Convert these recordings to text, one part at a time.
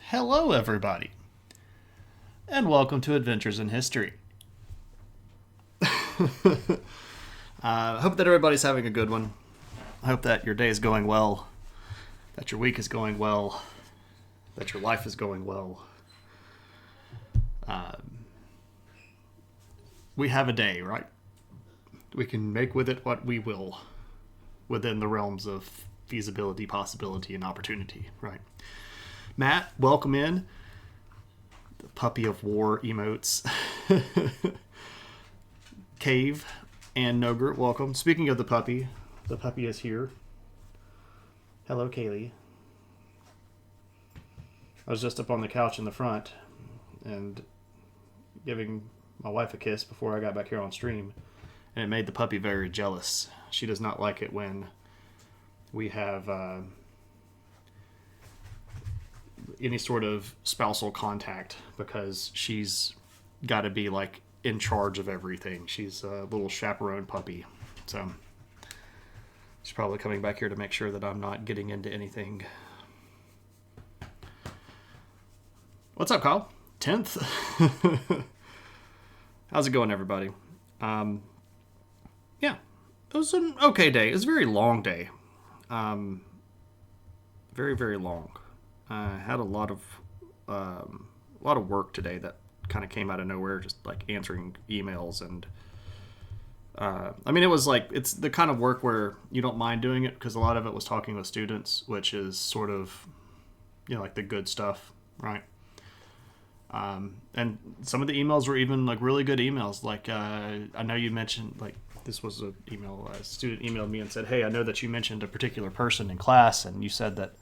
Hello, everybody, and welcome to Adventures in History. I hope that everybody's having a good one. I hope that your day is going well, that your week is going well, that your life is going well. We have a day, right? We can make with it what we will within the realms of feasibility, possibility, and opportunity, right? Matt, welcome in. The puppy of war emotes. Cave and Nogurt, welcome. Speaking of the puppy is here. Hello, Kaylee. I was just up on the couch in the front and giving my wife a kiss before I got back here on stream, and it made the puppy very jealous. She does not like it when we have any sort of spousal contact because she's got to be like in charge of everything. She's a little chaperone puppy, so she's probably coming back here to make sure that I'm not getting into anything. What's up, Kyle? 10th. How's it going, everybody? Yeah, it was an okay day. It was a very long day. Very, very long. I had a lot of work today that kind of came out of nowhere, just like answering emails and it was like, it's the kind of work where you don't mind doing it because a lot of it was talking with students, which is sort of, like the good stuff, right? And some of the emails were even like really good emails. Like, I know you mentioned, like, this was an email, a student emailed me and said, hey, I know that you mentioned a particular person in class and you said that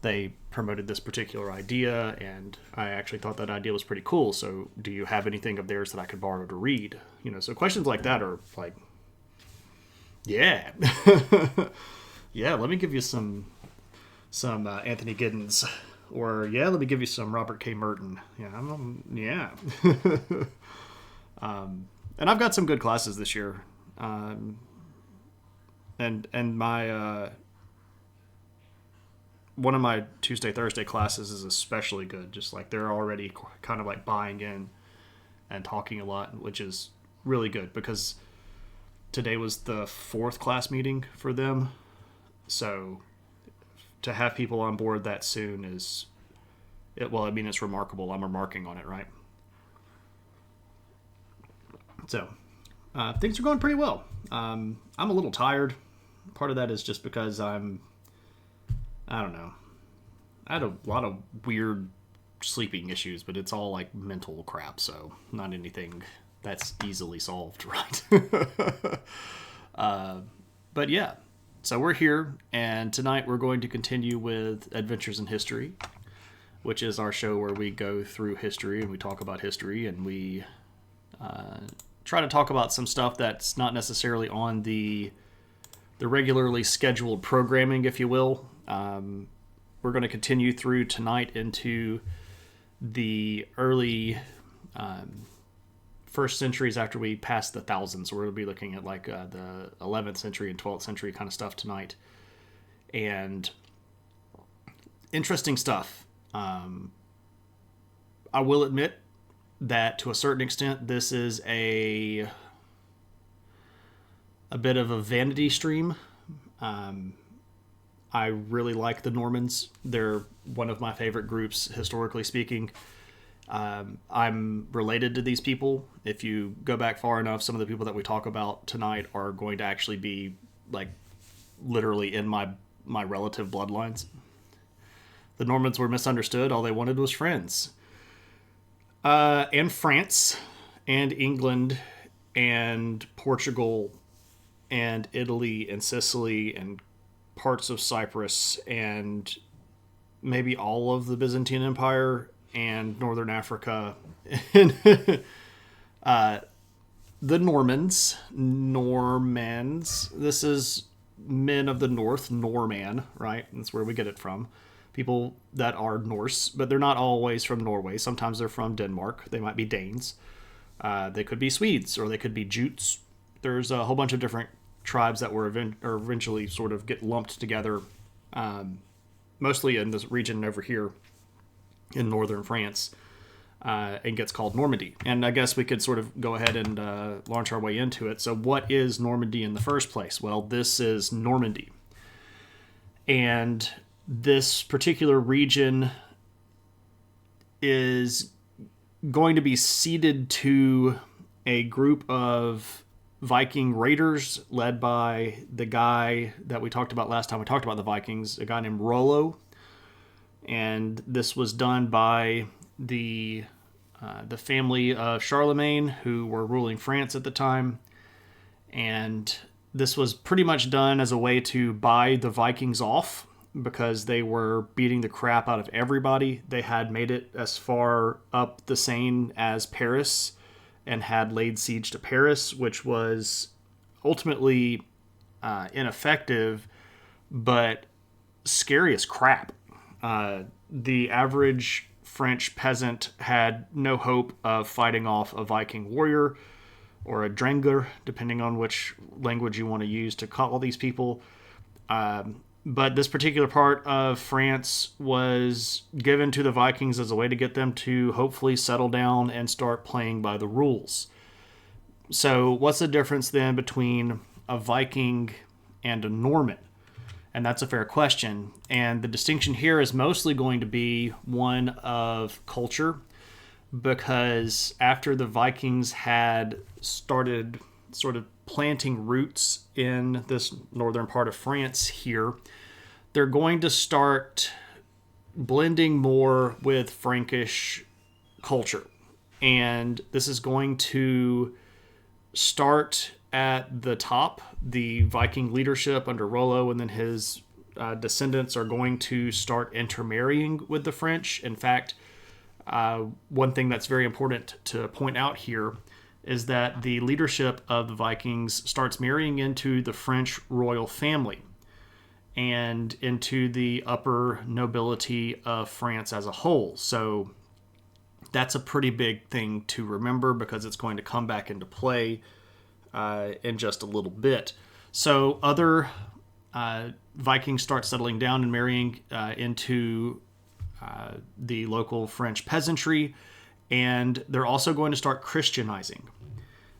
they promoted this particular idea, and I actually thought that idea was pretty cool. So do you have anything of theirs that I could borrow to read? So questions like that are like, yeah. Yeah, let me give you some Anthony Giddens. Or, yeah, let me give you some Robert K. Merton. Yeah. And I've got some good classes this year. And my one of my Tuesday, Thursday classes is especially good. Just like they're already kind of like buying in and talking a lot, which is really good because today was the 4th class meeting for them. So to have people on board that soon is, it's remarkable. I'm remarking on it, right? So things are going pretty well. I'm a little tired. Part of that is just because I don't know. I had a lot of weird sleeping issues, but it's all like mental crap, so not anything that's easily solved, right? But yeah, so we're here, and tonight we're going to continue with Adventures in History, which is our show where we go through history and we talk about history, and we try to talk about some stuff that's not necessarily on the regularly scheduled programming, if you will. We're going to continue through tonight into the early first centuries after we pass the thousands. So we're going to be looking at like the 11th century and 12th century kind of stuff tonight. And interesting stuff. I will admit that to a certain extent, this is a bit of a vanity stream. I really like the Normans. They're one of my favorite groups, historically speaking. I'm related to these people. If you go back far enough, some of the people that we talk about tonight are going to actually be like literally in my relative bloodlines. The Normans were misunderstood. All they wanted was friends. And France and England and Portugal and Italy and Sicily and parts of Cyprus and maybe all of the Byzantine Empire and Northern Africa. The Normans, this is men of the North, Norman, right? That's where we get it from. People that are Norse, but they're not always from Norway. Sometimes they're from Denmark. They might be Danes. They could be Swedes, or they could be Jutes. There's a whole bunch of different tribes that were eventually sort of get lumped together, mostly in this region over here. in northern France, and gets called Normandy. And I guess we could sort of go ahead and launch our way into it. So what is Normandy in the first place? Well, this is Normandy. And this particular region is going to be ceded to a group of Viking raiders led by the guy that we talked about last time we talked about the Vikings, a guy named Rollo. And this was done by the family of Charlemagne, who were ruling France at the time. And this was pretty much done as a way to buy the Vikings off, because they were beating the crap out of everybody. They had made it as far up the Seine as Paris and had laid siege to Paris, which was ultimately ineffective, but scary as crap. The average French peasant had no hope of fighting off a Viking warrior or a Dränger, depending on which language you want to use to call these people. But this particular part of France was given to the Vikings as a way to get them to hopefully settle down and start playing by the rules. So what's the difference then between a Viking and a Norman? And that's a fair question. And the distinction here is mostly going to be one of culture, because after the Vikings had started sort of planting roots in this northern part of France here, they're going to start blending more with Frankish culture. And this is going to start at the top. The Viking leadership under Rollo and then his descendants are going to start intermarrying with the French. In fact, one thing that's very important to point out here is that the leadership of the Vikings starts marrying into the French royal family and into the upper nobility of France as a whole. So that's a pretty big thing to remember, because it's going to come back into play in just a little bit. So other Vikings start settling down and marrying into the local French peasantry, and they're also going to start Christianizing.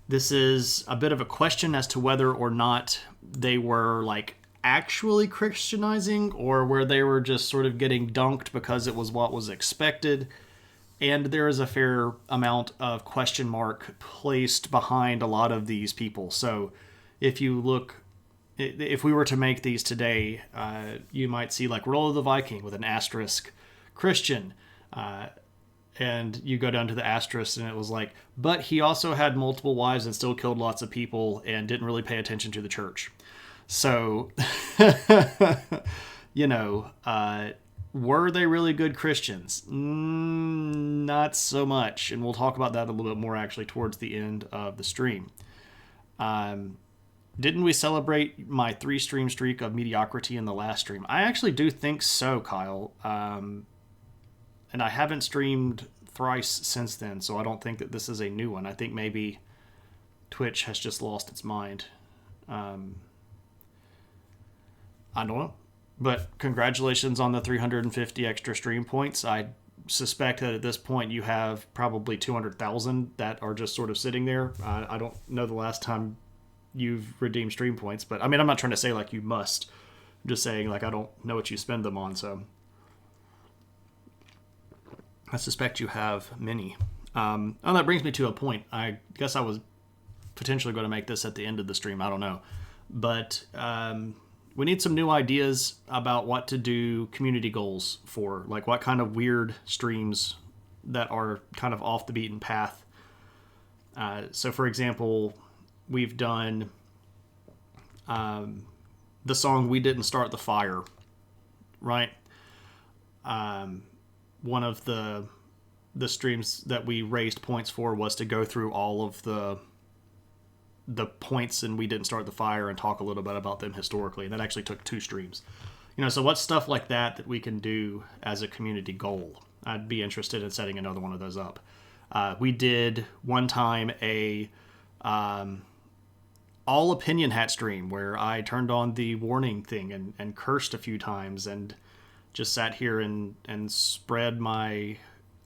This is a bit of a question as to whether or not they were like actually Christianizing, or where they were just sort of getting dunked because it was what was expected. And there is a fair amount of question mark placed behind a lot of these people. So if you look, if we were to make these today, you might see like Rollo the Viking with an asterisk, Christian, and you go down to the asterisk and it was like, but he also had multiple wives and still killed lots of people and didn't really pay attention to the church. So, were they really good Christians? Not so much. And we'll talk about that a little bit more actually towards the end of the stream. Didn't we celebrate my 3-stream streak of mediocrity in the last stream? I actually do think so, Kyle. And I haven't streamed thrice since then, so I don't think that this is a new one. I think maybe Twitch has just lost its mind. I don't know. But congratulations on the 350 extra stream points. I suspect that at this point you have probably 200,000 that are just sort of sitting there. I don't know the last time you've redeemed stream points, but I mean, I'm not trying to say like you must. I'm just saying like I don't know what you spend them on, so I suspect you have many. That brings me to a point. I guess I was potentially going to make this at the end of the stream. I don't know. But we need some new ideas about what to do community goals for. Like what kind of weird streams that are kind of off the beaten path. So for example, we've done the song We Didn't Start the Fire, right? One of the streams that we raised points for was to go through all of the points and We Didn't Start the Fire and talk a little bit about them historically. And that actually took 2 streams. So what's stuff like that we can do as a community goal? I'd be interested in setting another one of those up. We did one time a all opinion hat stream where I turned on the warning thing and cursed a few times, and just sat here and spread my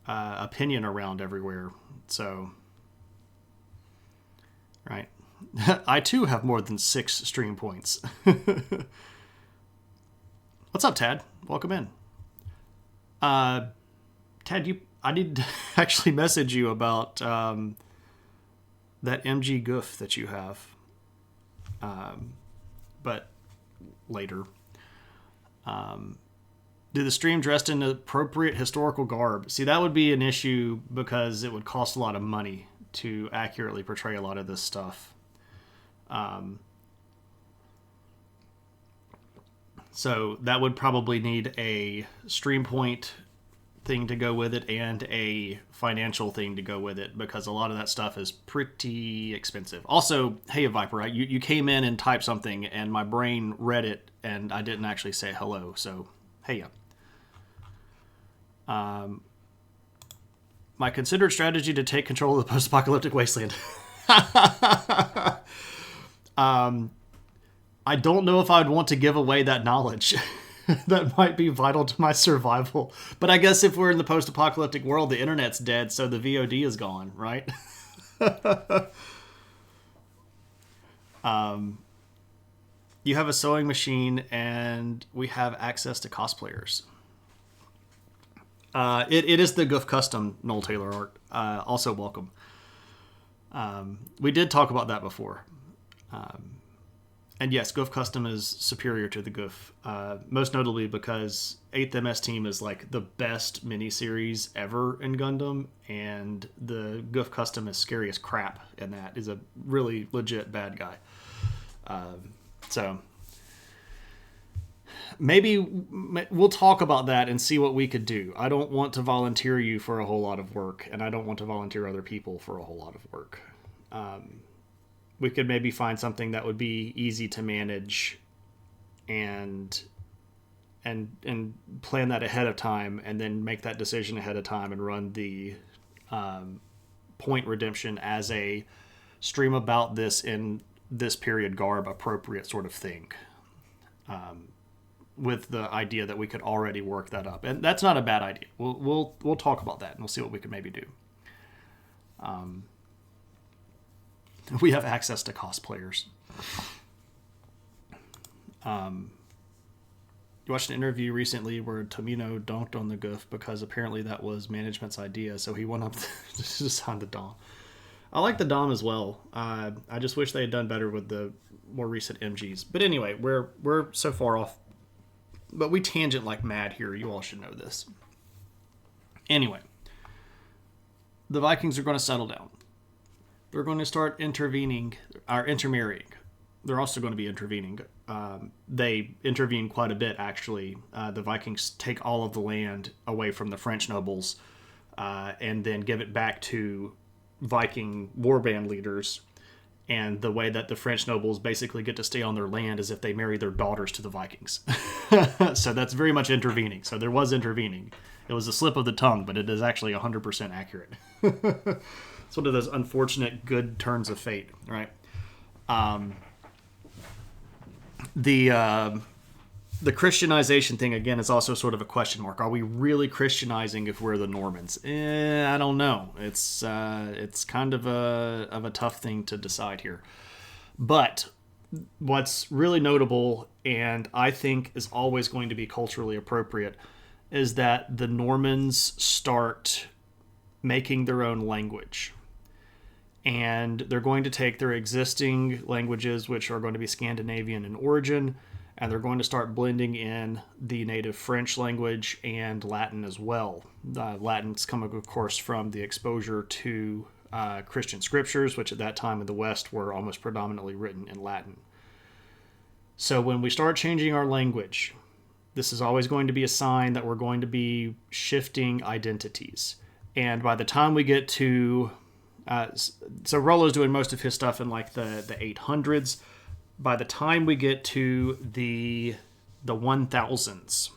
opinion around everywhere. So, right. I too have more than 6 stream points. What's up, Tad? Welcome in. Tad, I need to actually message you about that MG goof that you have. But later. Do the stream dressed in appropriate historical garb? See, that would be an issue because it would cost a lot of money to accurately portray a lot of this stuff. So that would probably need a stream point thing to go with it and a financial thing to go with it, because a lot of that stuff is pretty expensive. Also, hey, Viper, you came in and typed something and my brain read it and I didn't actually say hello. So, hey, my considered strategy to take control of the post-apocalyptic wasteland. I don't know if I'd want to give away that knowledge. That might be vital to my survival. But I guess if we're in the post-apocalyptic world, the internet's dead, so the VOD is gone, right? You have a sewing machine, and we have access to cosplayers. It is the Goof Custom Noel Taylor art. Also welcome. We did talk about that before. And yes, Goof Custom is superior to the Goof, most notably because 8th MS Team is like the best miniseries ever in Gundam, and the Goof Custom is scary as crap, and that is a really legit bad guy. So maybe we'll talk about that and see what we could do. I don't want to volunteer you for a whole lot of work, and I don't want to volunteer other people for a whole lot of work. We could maybe find something that would be easy to manage and plan that ahead of time, and then make that decision ahead of time and run the point redemption as a stream about this in this period garb appropriate sort of thing. With the idea that we could already work that up. And that's not a bad idea. We'll talk about that and we'll see what we can maybe do. We have access to cosplayers. You watched an interview recently where Tomino donked on the Goof because apparently that was management's idea, so he went up to sign the Dom. I like the Dom as well. I just wish they had done better with the more recent MGs. But anyway, we're so far off. But we tangent like mad here. You all should know this. Anyway, the Vikings are going to settle down. They're going to start intermarrying. They're also going to be intervening. They intervene quite a bit, actually. The Vikings take all of the land away from the French nobles and then give it back to Viking warband leaders. And the way that the French nobles basically get to stay on their land is if they marry their daughters to the Vikings. So that's very much intervening. So there was intervening. It was a slip of the tongue, but it is actually 100% accurate. It's one of those unfortunate good turns of fate, right? The Christianization thing, again, is also sort of a question mark. Are we really Christianizing if we're the Normans? I don't know. It's kind of a tough thing to decide here. But what's really notable, and I think is always going to be culturally appropriate, is that the Normans start making their own language. And they're going to take their existing languages, which are going to be Scandinavian in origin, and they're going to start blending in the native French language and Latin as well. Latin's coming, of course, from the exposure to Christian scriptures, which at that time in the West were almost predominantly written in Latin. So when we start changing our language, this is always going to be a sign that we're going to be shifting identities. And by the time we get to... so Rollo's doing most of his stuff in like the 800s. By the time we get to the 1000s,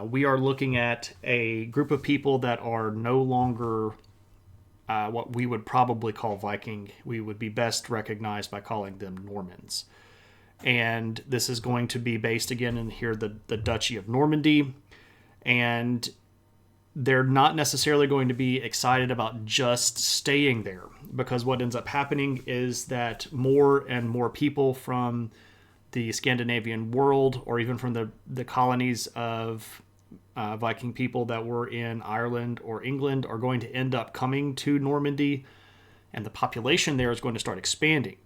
we are looking at a group of people that are no longer what we would probably call Viking. We would be best recognized by calling them Normans. and this is going to be based again in here, the Duchy of Normandy. And they're not necessarily going to be excited about just staying there, because what ends up happening is that more and more people from the Scandinavian world, or even from the colonies of Viking people that were in Ireland or England, are going to end up coming to Normandy, and the population there is going to start expanding.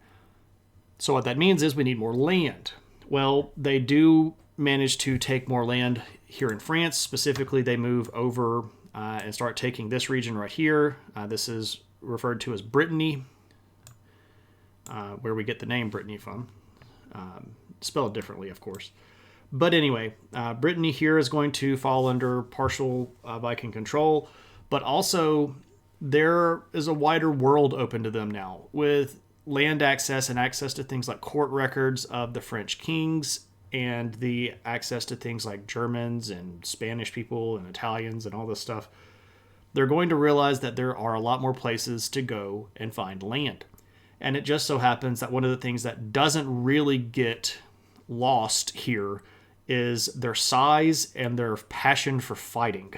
So what that means is we need more land. Well, they do manage to take more land here in France. Specifically, they move over and start taking this region right here. This is referred to as Brittany, where we get the name Brittany from. Spelled differently, of course. But anyway, Brittany here is going to fall under partial Viking control, but also there is a wider world open to them now, with land access and access to things like court records of the French kings, and the access to things like Germans and Spanish people and Italians and all this stuff. They're going to realize that there are a lot more places to go and find land. And it just so happens that one of the things that doesn't really get lost here is their size and their passion for fighting.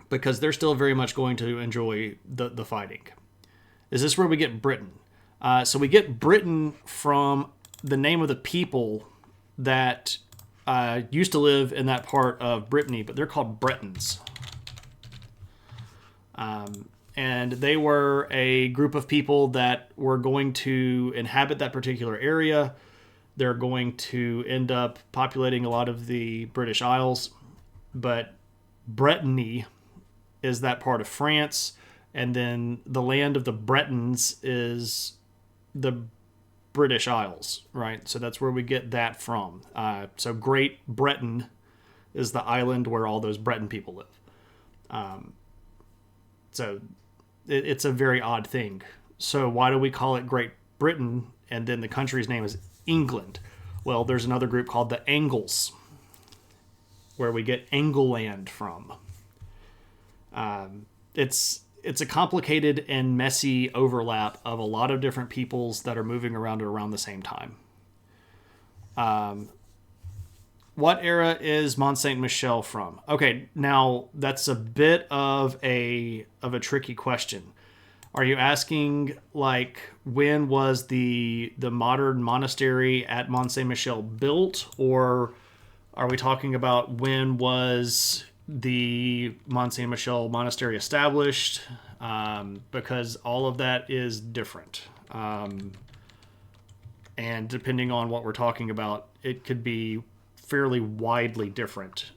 Because they're still very much going to enjoy the fighting. Is this where we get Britain? So we get Britain from the name of the people that used to live in that part of Brittany, but they're called Bretons. And they were a group of people that were going to inhabit that particular area. They're going to end up populating a lot of the British Isles, but Brittany is that part of France, and then the land of the Bretons is the British Isles, right? So that's where we get that from. So Great Britain is the island where all those Breton people live. So it's a very odd thing. So why do we call it Great Britain and then the country's name is England? Well, there's another group called the Angles, where we get Angleland from. It's a complicated and messy overlap of a lot of different peoples that are moving around at around the same time. What era is Mont Saint Michel from? Okay, now that's a bit of a tricky question. Are you asking like when was the modern monastery at Mont Saint Michel built, or are we talking about when was the Mont Saint Michel monastery established? Because all of that is different. And depending on what we're talking about, it could be fairly widely different,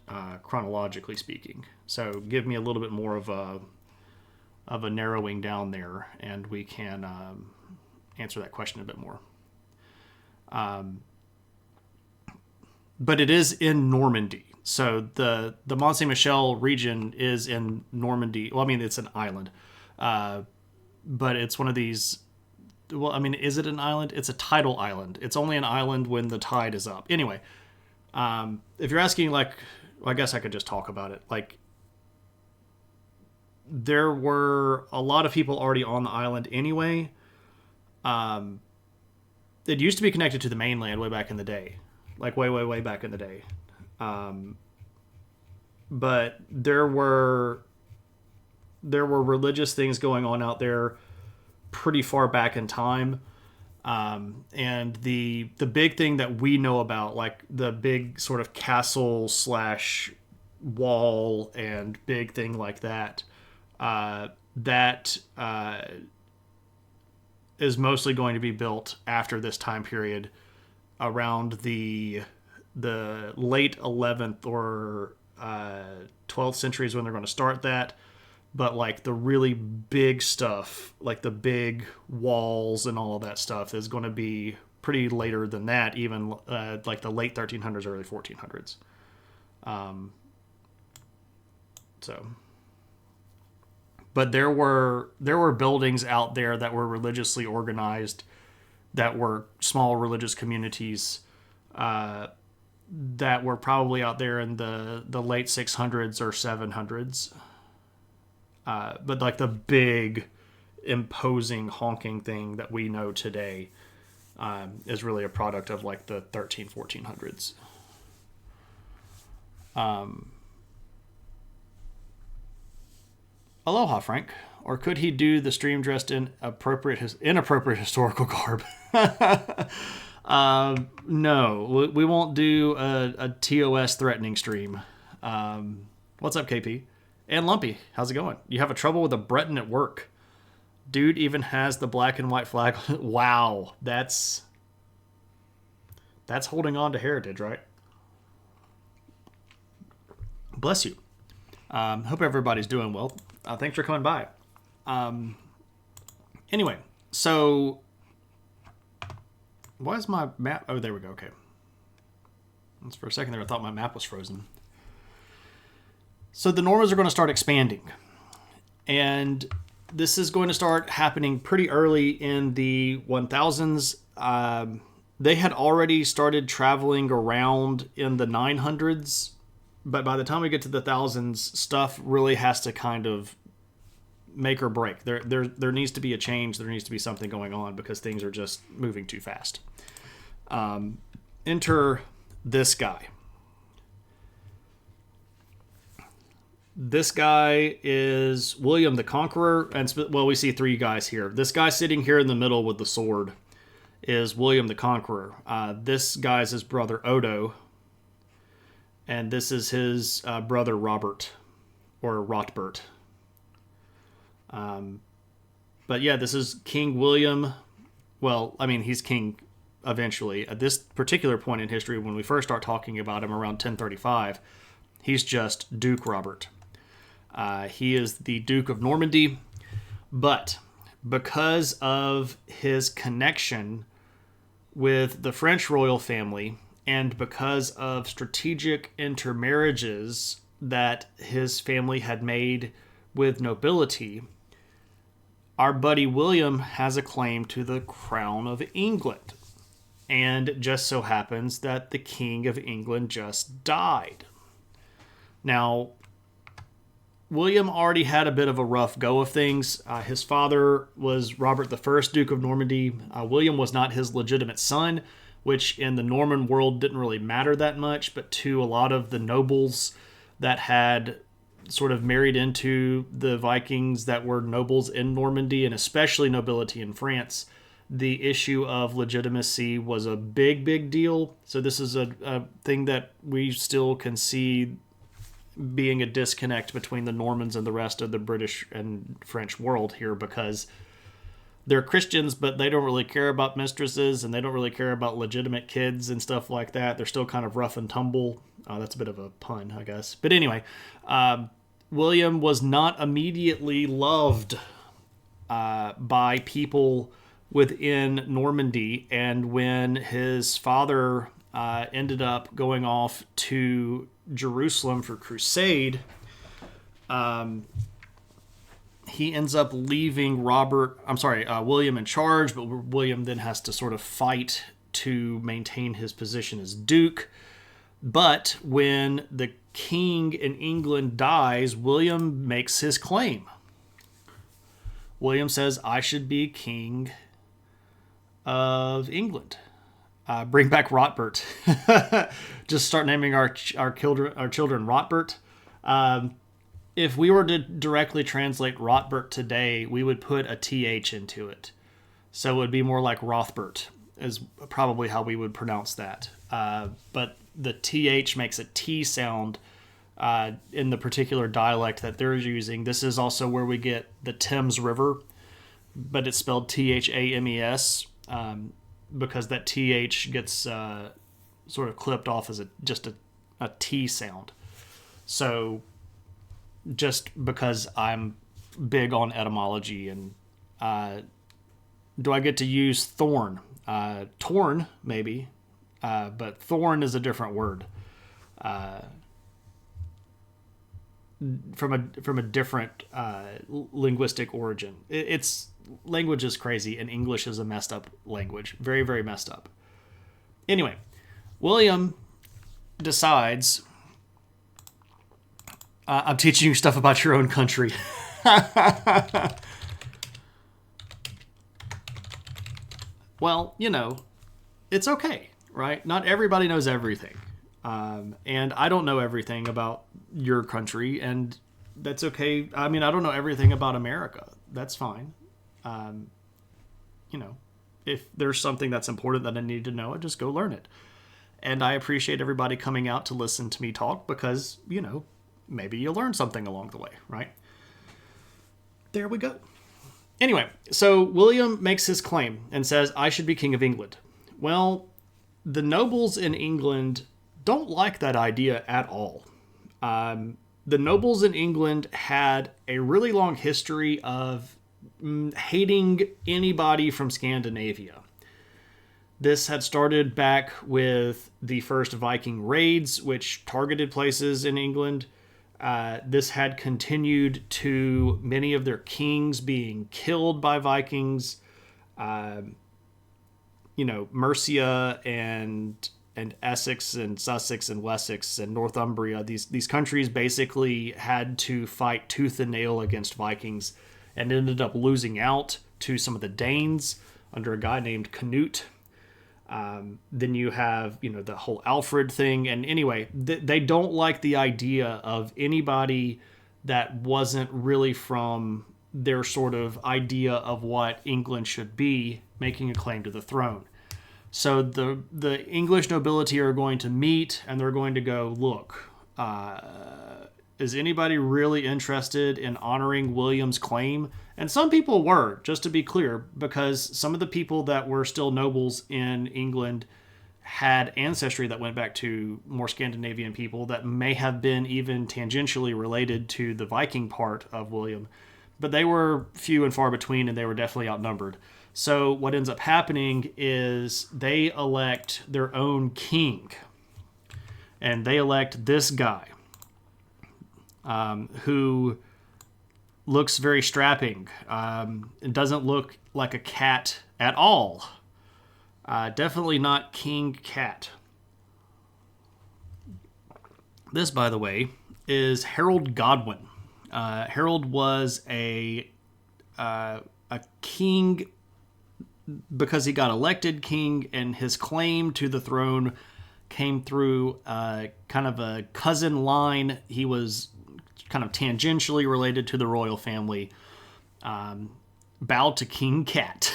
chronologically speaking. So give me a little bit more of a narrowing down there, and we can answer that question a bit more. But it is in Normandy. So the Mont Saint Michel region is in Normandy. Well, I mean, it's an island. But it's one of these... Well, I mean, is it an island? It's a tidal island. It's only an island when the tide is up. Anyway, if you're asking, like... Well, I guess I could just talk about it. Like, there were a lot of people already on the island anyway. It used to be connected to the mainland way back in the day. Like, way back in the day. But there were religious things going on out there pretty far back in time. And the big thing that we know about, like the big sort of castle / wall and big thing like that, is mostly going to be built after this time period, around the late 11th or 12th centuries when they're going to start that. But like the really big stuff, like the big walls and all of that stuff, is going to be pretty later than that, even like the late 1300s, early 1400s. But there were buildings out there that were religiously organized, that were small religious communities, that were probably out there in the late 600s or 700s. But like the big, imposing, honking thing that we know today is really a product of like the 1400s. Aloha, Frank. Or could he do the stream dressed in inappropriate historical garb? No, we won't do a TOS threatening stream. What's up, KP? And Lumpy, how's it going? You have a trouble with a Breton at work. Dude even has the black and white flag. Wow, that's holding on to heritage, right? Bless you. Hope everybody's doing well. Thanks for coming by. Anyway, so why is my map? Oh, there we go. Okay. That's for a second there. I thought my map was frozen. So the Normans are going to start expanding, and this is going to start happening pretty early in the 1000s. They had already started traveling around in the 900s, but by the time we get to the thousands, stuff really has to kind of make or break. There needs to be a change. There needs to be something going on because things are just moving too fast. Enter this guy. This guy is William the Conqueror, and we see three guys here. This guy sitting here in the middle with the sword is William the Conqueror. This guy's his brother Odo, and this is his brother Robert, or Rotbert. But yeah, this is King William. Well, I mean, he's king eventually. At this particular point in history, when we first start talking about him around 1035, he's just Duke Robert. He is the Duke of Normandy, but because of his connection with the French royal family and because of strategic intermarriages that his family had made with nobility, our buddy William has a claim to the crown of England. And it just so happens that the King of England just died. Now, William already had a bit of a rough go of things. His father was Robert I, Duke of Normandy. William was not his legitimate son, which in the Norman world didn't really matter that much, but to a lot of the nobles that had sort of married into the Vikings that were nobles in Normandy, and especially nobility in France, the issue of legitimacy was a big, big deal. So this is a thing that we still can see being a disconnect between the Normans and the rest of the British and French world here, because they're Christians, but they don't really care about mistresses and they don't really care about legitimate kids and stuff like that. They're still kind of rough and tumble. That's a bit of a pun, I guess. But anyway, William was not immediately loved by people within Normandy, and when his father ended up going off to Jerusalem for crusade, he ends up leaving William in charge, but William then has to sort of fight to maintain his position as Duke. But when the king in England dies, William makes his claim. William says, I should be king of England. Bring back Rotbert. Just start naming our children Rotbert. If we were to directly translate Rotbert today, we would put a TH into it. So it would be more like Rothbert, is probably how we would pronounce that. But the TH makes a T sound in the particular dialect that they're using. This is also where we get the Thames River, but it's spelled THAMES. Because that TH gets sort of clipped off as just a T sound. So just because I'm big on etymology, and do I get to use thorn? Torn, maybe, but thorn is a different word. From a different linguistic origin. Language is crazy, and English is a messed up language. Very, very messed up. Anyway, William decides, I'm teaching you stuff about your own country. Well, it's okay, right? Not everybody knows everything. And I don't know everything about your country, and that's okay. I mean, I don't know everything about America. That's fine. Um, if there's something that's important that I need to know, I just go learn it. And I appreciate everybody coming out to listen to me talk because, maybe you'll learn something along the way, right? There we go. Anyway, so William makes his claim and says, I should be king of England. Well, the nobles in England don't like that idea at all. The nobles in England had a really long history of hating anybody from Scandinavia. This had started back with the first Viking raids, which targeted places in England. This had continued to many of their kings being killed by Vikings. Mercia and Essex and Sussex and Wessex and Northumbria, these countries basically had to fight tooth and nail against Vikings and ended up losing out to some of the Danes under a guy named Canute. Then you have, the whole Alfred thing. And anyway, they don't like the idea of anybody that wasn't really from their sort of idea of what England should be making a claim to the throne. So the English nobility are going to meet and they're going to go, look, is anybody really interested in honoring William's claim? And some people were, just to be clear, because some of the people that were still nobles in England had ancestry that went back to more Scandinavian people that may have been even tangentially related to the Viking part of William. But they were few and far between, and they were definitely outnumbered. So what ends up happening is they elect their own king. And they elect this guy, who looks very strapping. It doesn't look like a cat at all. Definitely not King Cat. This, by the way, is Harold Godwin. Harold was a king because he got elected king, and his claim to the throne came through kind of a cousin line. He was kind of tangentially related to the royal family. Bow to King Cat.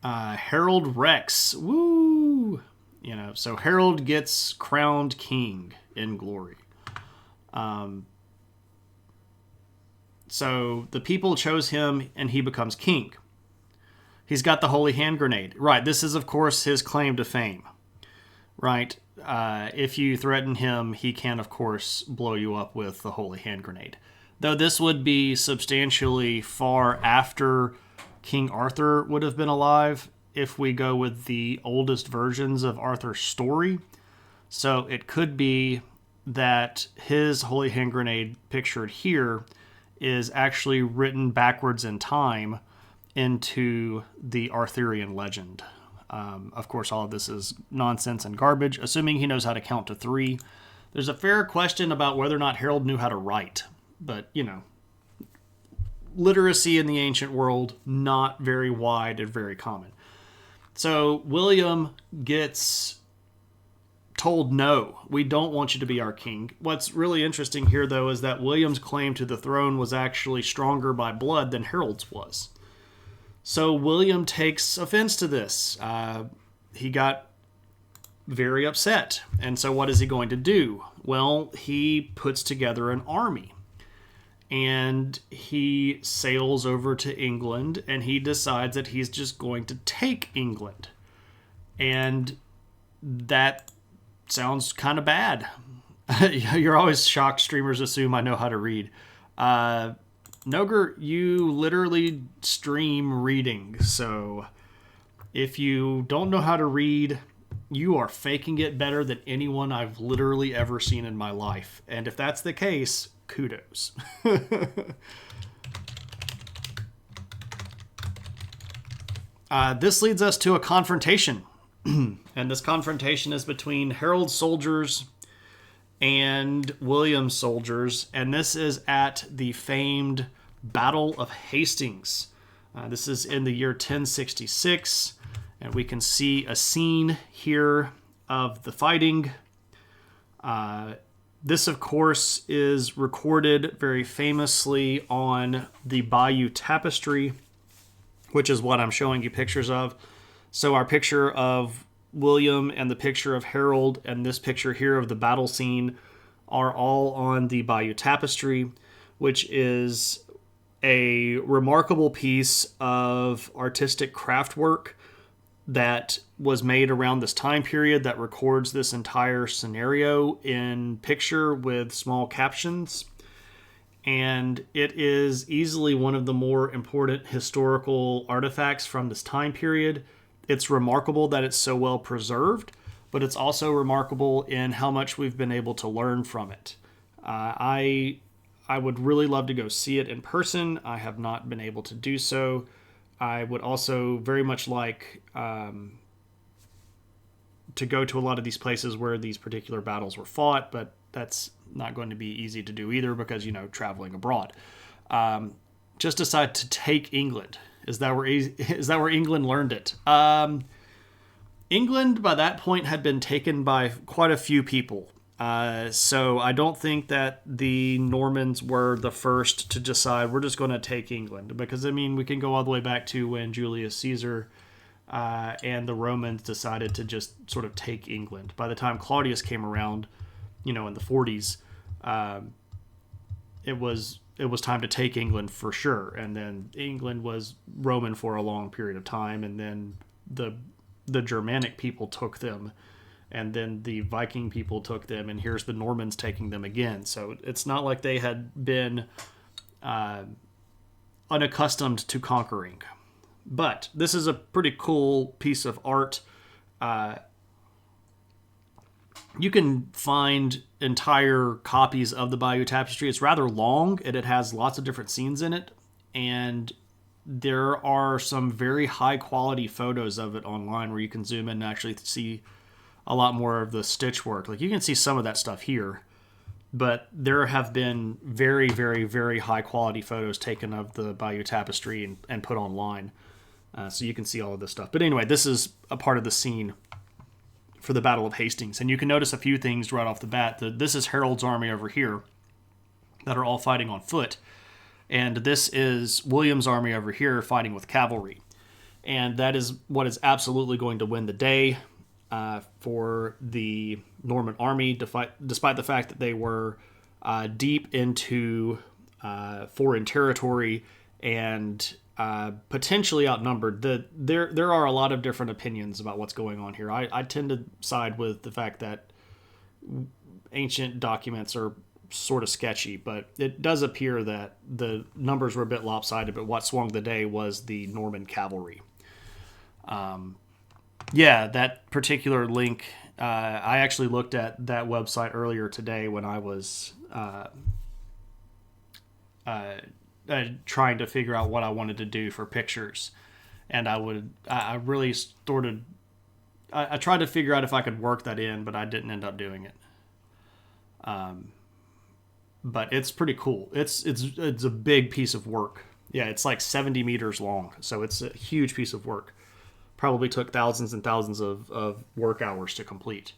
Harold Rex. Woo! So Harold gets crowned king in glory. So the people chose him and he becomes king. He's got the holy hand grenade. Right, this is, of course, his claim to fame. Right? If you threaten him, he can, of course, blow you up with the holy hand grenade. Though this would be substantially far after King Arthur would have been alive if we go with the oldest versions of Arthur's story. So it could be that his holy hand grenade pictured here is actually written backwards in time into the Arthurian legend. Of course, all of this is nonsense and garbage, assuming he knows how to count to 3. There's a fair question about whether or not Harold knew how to write. But, literacy in the ancient world, not very wide and very common. So William gets told, no, we don't want you to be our king. What's really interesting here, though, is that William's claim to the throne was actually stronger by blood than Harold's was. So William takes offense to this. He got very upset. And so what is he going to do? Well, he puts together an army. And he sails over to England, and he decides that he's just going to take England. And that sounds kind of bad. You're always shocked streamers assume I know how to read. Noger, you literally stream reading, so if you don't know how to read, you are faking it better than anyone I've literally ever seen in my life. And if that's the case, kudos. This leads us to a confrontation. And this confrontation is between Harold's soldiers and William's soldiers. And this is at the famed Battle of Hastings. This is in the year 1066, and we can see a scene here of the fighting. This, of course, is recorded very famously on the Bayeux Tapestry, which is what I'm showing you pictures of. So our picture of William and the picture of Harold and this picture here of the battle scene are all on the Bayeux Tapestry, which is a remarkable piece of artistic craft work that was made around this time period that records this entire scenario in picture with small captions. And it is easily one of the more important historical artifacts from this time period. It's remarkable that it's so well preserved, but it's also remarkable in how much we've been able to learn from it. I would really love to go see it in person. I have not been able to do so. I would also very much like to go to a lot of these places where these particular battles were fought, but that's not going to be easy to do either because, traveling abroad. Just decide to take England. Is that where England learned it? England by that point had been taken by quite a few people. So I don't think that the Normans were the first to decide we're just going to take England, because we can go all the way back to when Julius Caesar and the Romans decided to just sort of take England. By the time Claudius came around, in the 40s, it was time to take England for sure. And then England was Roman for a long period of time, and then the Germanic people took them. And then the Viking people took them, and here's the Normans taking them again. So it's not like they had been unaccustomed to conquering. But this is a pretty cool piece of art. You can find entire copies of the Bayeux Tapestry. It's rather long, and it has lots of different scenes in it. And there are some very high-quality photos of it online where you can zoom in and actually see a lot more of the stitch work. Like, you can see some of that stuff here, but there have been very, very, very high quality photos taken of the Bayeux Tapestry and put online. So you can see all of this stuff. But anyway, this is a part of the scene for the Battle of Hastings. And you can notice a few things right off the bat. This is Harold's army over here that are all fighting on foot. And this is William's army over here fighting with cavalry. And that is what is absolutely going to win the day for the Norman army, despite the fact that they were deep into foreign territory and potentially outnumbered. There are a lot of different opinions about what's going on here. I tend to side with the fact that ancient documents are sort of sketchy, but it does appear that the numbers were a bit lopsided, but what swung the day was the Norman cavalry. Yeah, that particular link, I actually looked at that website earlier today when I was trying to figure out what I wanted to do for pictures. And I really started, I tried to figure out if I could work that in, but I didn't end up doing it. But it's pretty cool. It's a big piece of work. Yeah, it's like 70 meters long, so it's a huge piece of work. Probably took thousands and thousands of work hours to complete.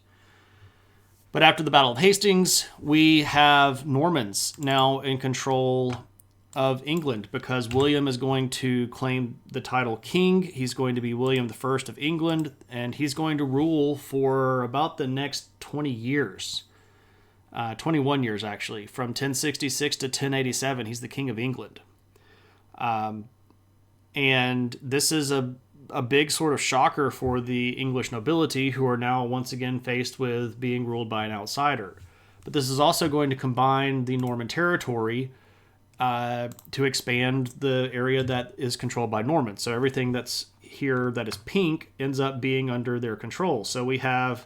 But after the Battle of Hastings, we have Normans now in control of England, because William is going to claim the title king. He's going to be William I of England, and he's going to rule for about the next 20 years. 21 years, actually. From 1066 to 1087, he's the King of England. And this is a big sort of shocker for the English nobility, who are now once again faced with being ruled by an outsider. But this is also going to combine the Norman territory to expand the area that is controlled by Normans. So everything that's here that is pink ends up being under their control. So we have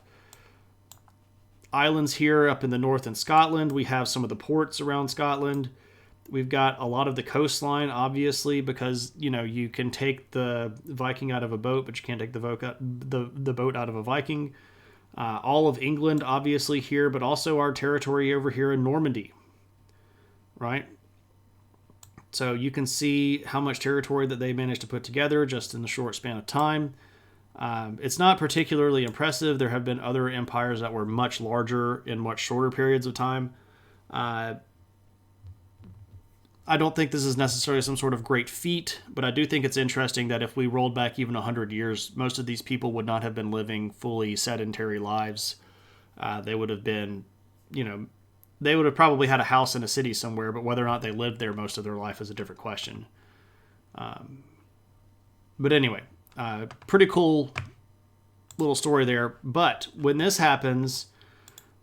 islands here up in the north in Scotland. We have some of the ports around Scotland. We've got a lot of the coastline, obviously, because, you can take the Viking out of a boat, but you can't take the boat out of a Viking. All of England, obviously, here, but also our territory over here in Normandy, right? So you can see how much territory that they managed to put together just in the short span of time. It's not particularly impressive. There have been other empires that were much larger in much shorter periods of time. I don't think this is necessarily some sort of great feat, but I do think it's interesting that if we rolled back even 100 years, most of these people would not have been living fully sedentary lives. They would have been, they would have probably had a house in a city somewhere, but whether or not they lived there most of their life is a different question. But anyway, pretty cool little story there. But when this happens,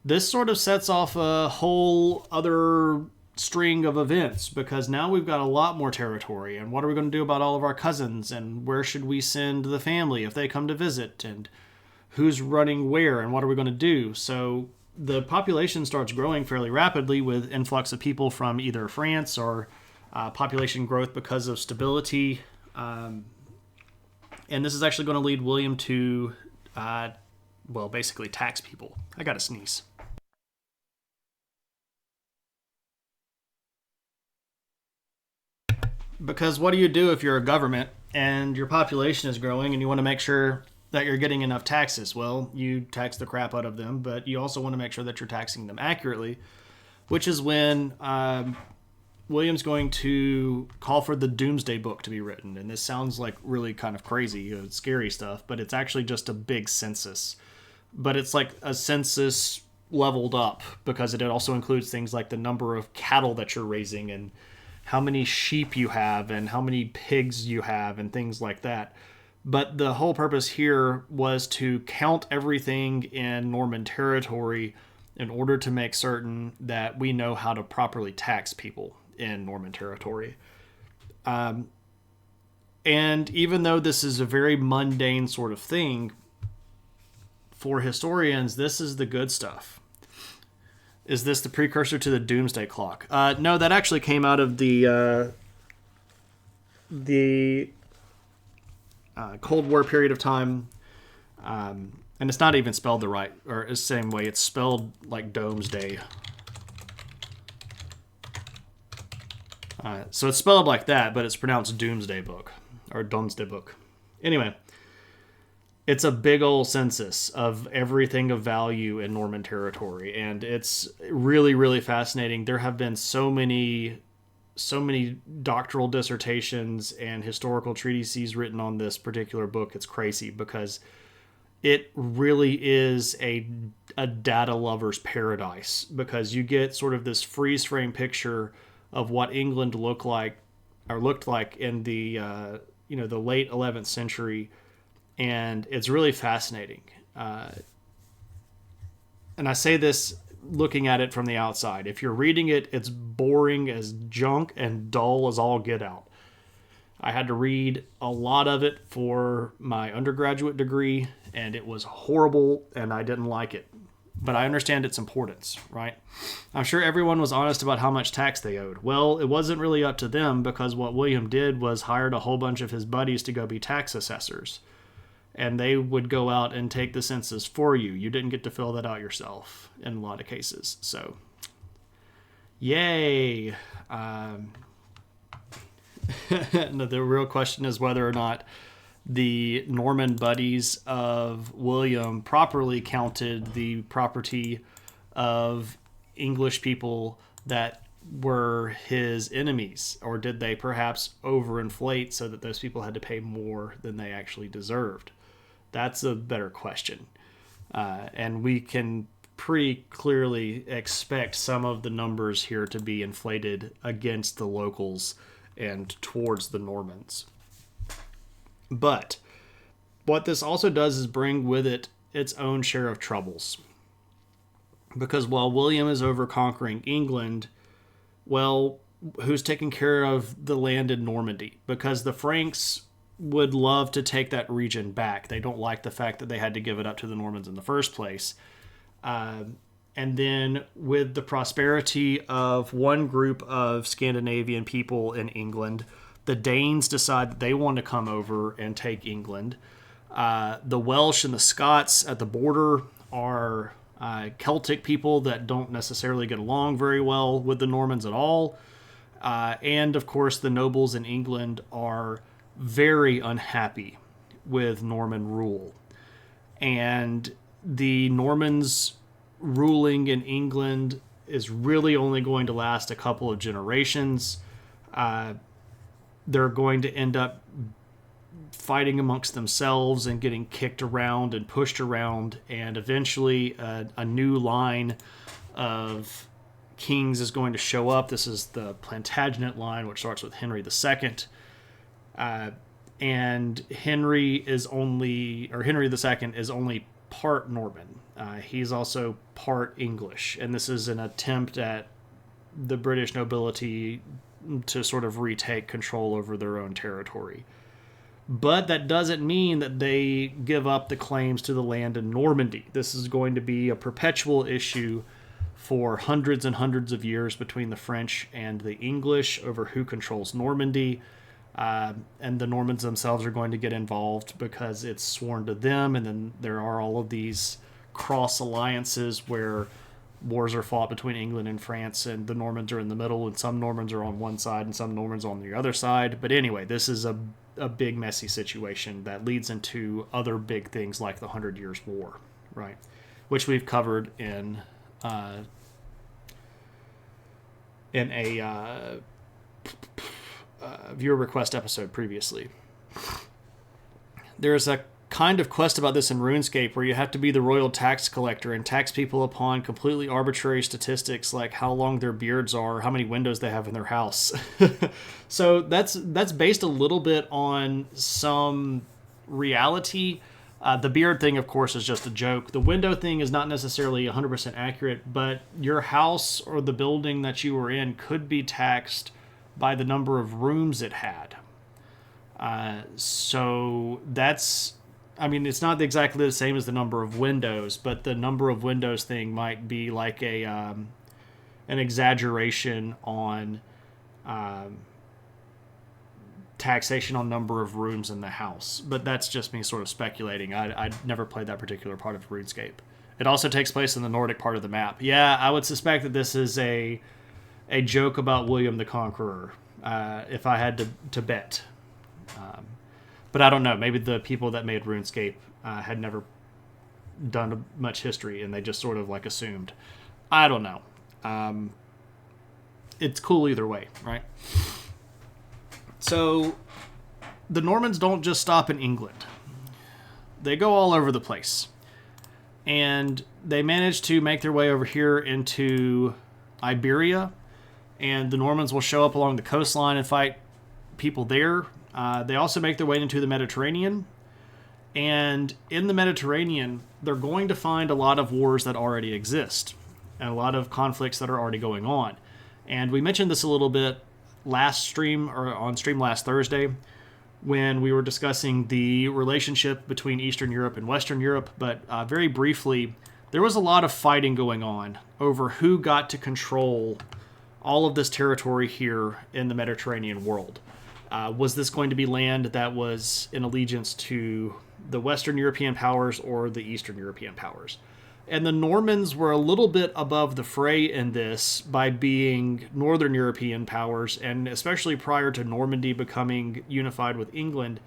this sort of sets off a whole other string of events, because now we've got a lot more territory, and what are we going to do about all of our cousins, and where should we send the family if they come to visit, and who's running where, and what are we going to do? So the population starts growing fairly rapidly with influx of people from either France or population growth because of stability. And this is actually going to lead William to, basically tax people. I got to sneeze. Because what do you do if you're a government and your population is growing and you want to make sure that you're getting enough taxes? Well, you tax the crap out of them, but you also want to make sure that you're taxing them accurately, which is when William's going to call for the Doomsday Book to be written. And this sounds like really kind of crazy, scary stuff, but it's actually just a big census. But it's like a census leveled up, because it also includes things like the number of cattle that you're raising and how many sheep you have and how many pigs you have and things like that. But the whole purpose here was to count everything in Norman territory in order to make certain that we know how to properly tax people in Norman territory. And even though this is a very mundane sort of thing, for historians, this is the good stuff. Is this the precursor to the Doomsday Clock? No, that actually came out of the Cold War period of time. And it's not even spelled the right, or the same way. It's spelled like Domesday. So it's spelled like that, but it's pronounced Doomsday Book, or Domesday Book. Anyway, it's a big old census of everything of value in Norman territory, and it's really, really fascinating. There have been so many doctoral dissertations and historical treatises written on this particular book. It's crazy, because it really is a data lover's paradise, because you get sort of this freeze frame picture of what England looked like in the the late 11th century. And it's really fascinating. And I say this looking at it from the outside. If you're reading it, it's boring as junk and dull as all get out. I had to read a lot of it for my undergraduate degree, and it was horrible, and I didn't like it. But I understand its importance, right? I'm sure everyone was honest about how much tax they owed. Well, it wasn't really up to them, because what William did was hired a whole bunch of his buddies to go be tax assessors. And they would go out and take the census for you. You didn't get to fill that out yourself in a lot of cases. So, yay. No, the real question is whether or not the Norman buddies of William properly counted the property of English people that were his enemies, or did they perhaps overinflate so that those people had to pay more than they actually deserved? That's a better question. And we can pretty clearly expect some of the numbers here to be inflated against the locals and towards the Normans. But what this also does is bring with it its own share of troubles. Because while William is over conquering England, well, who's taking care of the land in Normandy? Because the Franks would love to take that region back. They don't like the fact that they had to give it up to the Normans in the first place. And then with the prosperity of one group of Scandinavian people in England, the Danes decide that they want to come over and take England. The Welsh and the Scots at the border are Celtic people that don't necessarily get along very well with the Normans at all. And of course, the nobles in England are very unhappy with Norman rule. And the Normans ruling in England is really only going to last a couple of generations. They're going to end up fighting amongst themselves and getting kicked around and pushed around, and eventually a new line of kings is going to show up. This is the Plantagenet line, which starts with Henry II. And Henry II is only part Norman. He's also part English, and this is an attempt at the British nobility to sort of retake control over their own territory. But that doesn't mean that they give up the claims to the land in Normandy. This is going to be a perpetual issue for hundreds and hundreds of years between the French and the English over who controls Normandy. And the Normans themselves are going to get involved because it's sworn to them. And then there are all of these cross alliances where wars are fought between England and France, and the Normans are in the middle, and some Normans are on one side and some Normans on the other side. But anyway, this is a big messy situation that leads into other big things like the 100 Years' War, right? Which we've covered in a viewer request episode previously. There's a kind of quest about this in RuneScape where you have to be the royal tax collector and tax people upon completely arbitrary statistics like how long their beards are, or how many windows they have in their house. So that's based a little bit on some reality. The beard thing, of course, is just a joke. The window thing is not necessarily 100% accurate, but your house or the building that you were in could be taxed by the number of rooms it had. So that's, it's not exactly the same as the number of windows, but the number of windows thing might be like an exaggeration on taxation on number of rooms in the house. But that's just me sort of speculating. I never played that particular part of RuneScape. It also takes place in the Nordic part of the map. Yeah, I would suspect that this is a joke about William the Conqueror, if I had to bet. But I don't know. Maybe the people that made RuneScape had never done much history, and they just sort of like assumed. I don't know. It's cool either way, right? So the Normans don't just stop in England. They go all over the place. And they manage to make their way over here into Iberia, and the Normans will show up along the coastline and fight people there. They also make their way into the Mediterranean, and in the Mediterranean, they're going to find a lot of wars that already exist, and a lot of conflicts that are already going on. And we mentioned this a little bit on stream last Thursday, when we were discussing the relationship between Eastern Europe and Western Europe, but very briefly, there was a lot of fighting going on over who got to control all of this territory here in the Mediterranean world. Was this going to be land that was in allegiance to the Western European powers or the Eastern European powers? And the Normans were a little bit above the fray in this by being Northern European powers, and especially prior to Normandy becoming unified with England,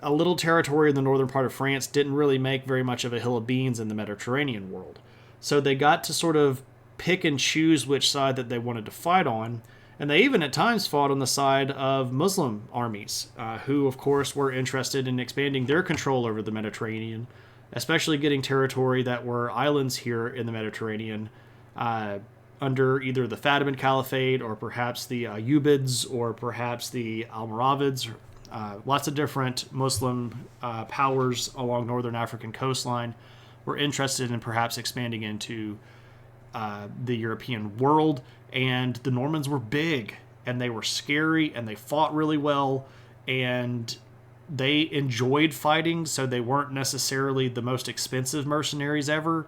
a little territory in the northern part of France didn't really make very much of a hill of beans in the Mediterranean world. So they got to sort of pick and choose which side that they wanted to fight on. And they even at times fought on the side of Muslim armies, who, of course, were interested in expanding their control over the Mediterranean, especially getting territory that were islands here in the Mediterranean under either the Fatimid Caliphate or perhaps the Ayyubids or perhaps the Almoravids. Lots of different Muslim powers along northern African coastline were interested in perhaps expanding into the European world. And the Normans were big, and they were scary, and they fought really well, and they enjoyed fighting, so they weren't necessarily the most expensive mercenaries ever.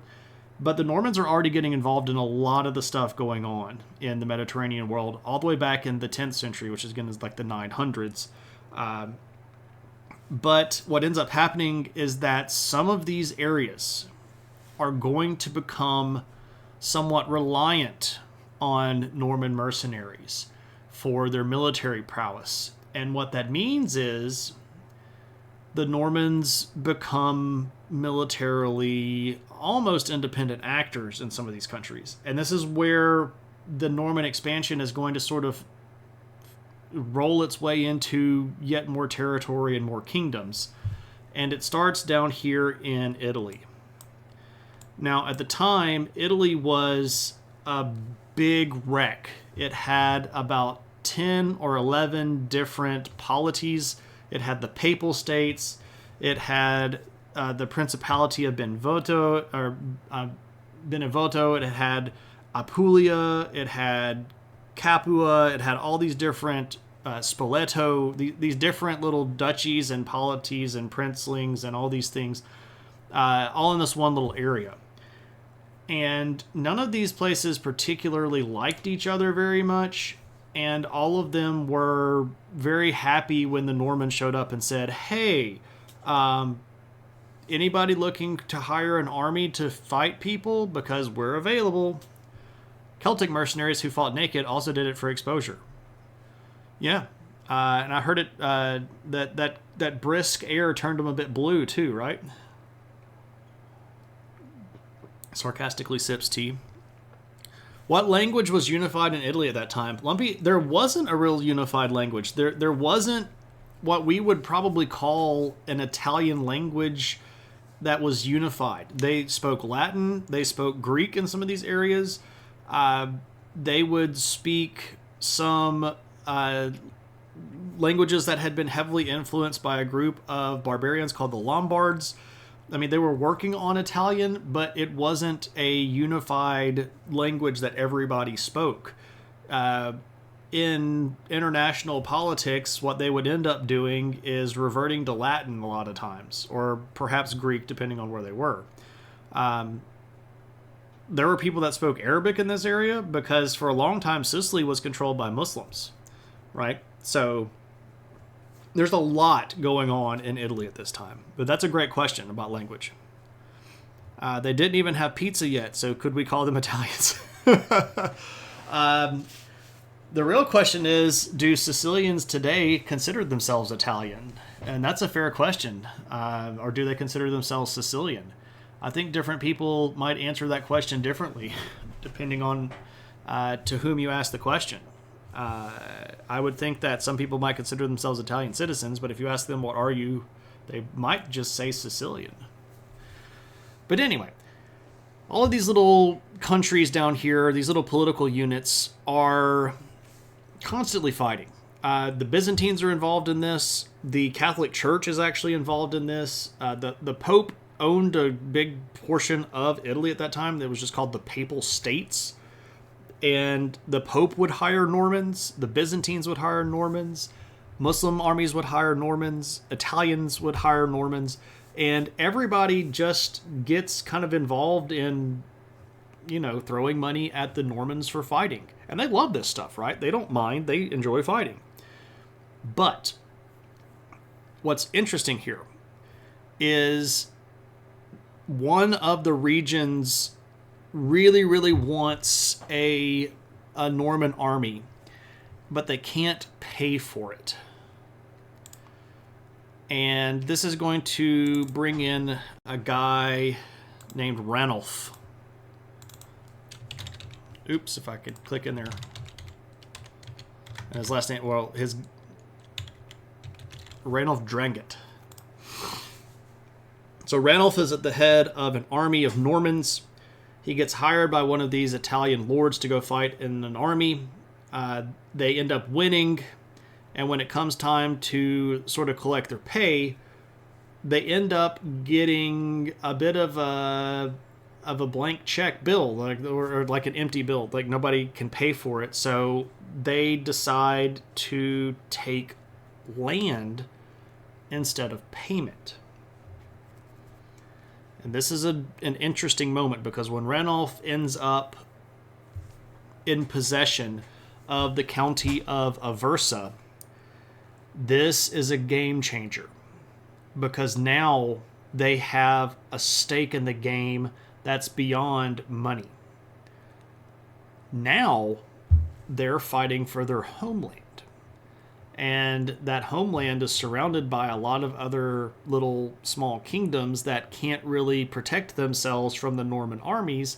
But the Normans are already getting involved in a lot of the stuff going on in the Mediterranean world, all the way back in the 10th century, which is again is like the 900s. But what ends up happening is that some of these areas are going to become somewhat reliant on Norman mercenaries. for their military prowess. And what that means is the Normans become militarily almost independent actors in some of these countries. And this is where the Norman expansion is going to sort of roll its way into yet more territory and more kingdoms. And it starts down here in Italy. Now, at the time, Italy was a big wreck. It had about 10 or 11 different polities. It had the Papal States. It had the Principality of Benevento. It had Apulia. It had Capua. It had all these different Spoleto. These different little duchies and polities and princelings and all these things, all in this one little area. And none of these places particularly liked each other very much. And all of them were very happy when the Normans showed up and said, hey, anybody looking to hire an army to fight people? Because we're available. Celtic mercenaries who fought naked also did it for exposure. Yeah. And I heard it, that brisk air turned them a bit blue too, right? Sarcastically sips tea. What language was unified in Italy at that time? Lumpy, there wasn't a real unified language. There wasn't what we would probably call an Italian language that was unified. They spoke Latin. They spoke Greek in some of these areas. They would speak some languages that had been heavily influenced by a group of barbarians called the Lombards. I mean, they were working on Italian, but it wasn't a unified language that everybody spoke. In international politics, what they would end up doing is reverting to Latin a lot of times, or perhaps Greek, depending on where they were. There were people that spoke Arabic in this area because for a long time, Sicily was controlled by Muslims, right? So there's a lot going on in Italy at this time. But that's a great question about language. They didn't even have pizza yet, so could we call them Italians? The real question is, do Sicilians today consider themselves Italian? And that's a fair question. Or do they consider themselves Sicilian? I think different people might answer that question differently, depending on to whom you ask the question. I would think that some people might consider themselves Italian citizens, but if you ask them, what are you, they might just say Sicilian. But anyway, all of these little countries down here, these little political units, are constantly fighting. The Byzantines are involved in this. The Catholic Church is actually involved in this. The Pope owned a big portion of Italy at that time that was just called the Papal States. And the Pope would hire Normans, the Byzantines would hire Normans, Muslim armies would hire Normans, Italians would hire Normans, and everybody just gets kind of involved in, throwing money at the Normans for fighting. And they love this stuff, right? They don't mind, they enjoy fighting. But what's interesting here is one of the regions really, really wants a Norman army, but they can't pay for it. And this is going to bring in a guy named Ranulf. Oops, if I could click in there. And his last name, Ranulf Dranget. So Ranulf is at the head of an army of Normans. He gets hired by one of these Italian lords to go fight in an army. They end up winning, and when it comes time to sort of collect their pay, they end up getting a bit of a blank check bill, or like an empty bill, like nobody can pay for it. So they decide to take land instead of payment. And this is an interesting moment, because when Ranulf ends up in possession of the county of Aversa, this is a game changer, because now they have a stake in the game that's beyond money. Now they're fighting for their homeland. And that homeland is surrounded by a lot of other little small kingdoms that can't really protect themselves from the Norman armies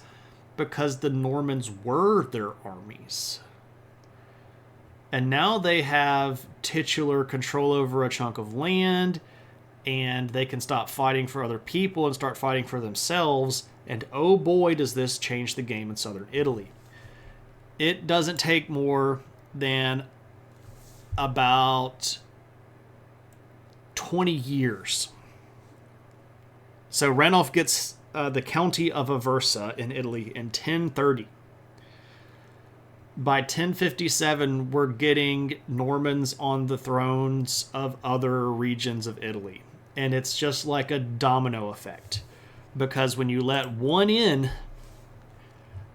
because the Normans were their armies. And now they have titular control over a chunk of land, and they can stop fighting for other people and start fighting for themselves. And oh boy, does this change the game in southern Italy. It doesn't take more than about 20 years. So Ranulph gets the county of Aversa in Italy in 1030. By 1057, we're getting Normans on the thrones of other regions of Italy. And it's just like a domino effect. Because when you let one in,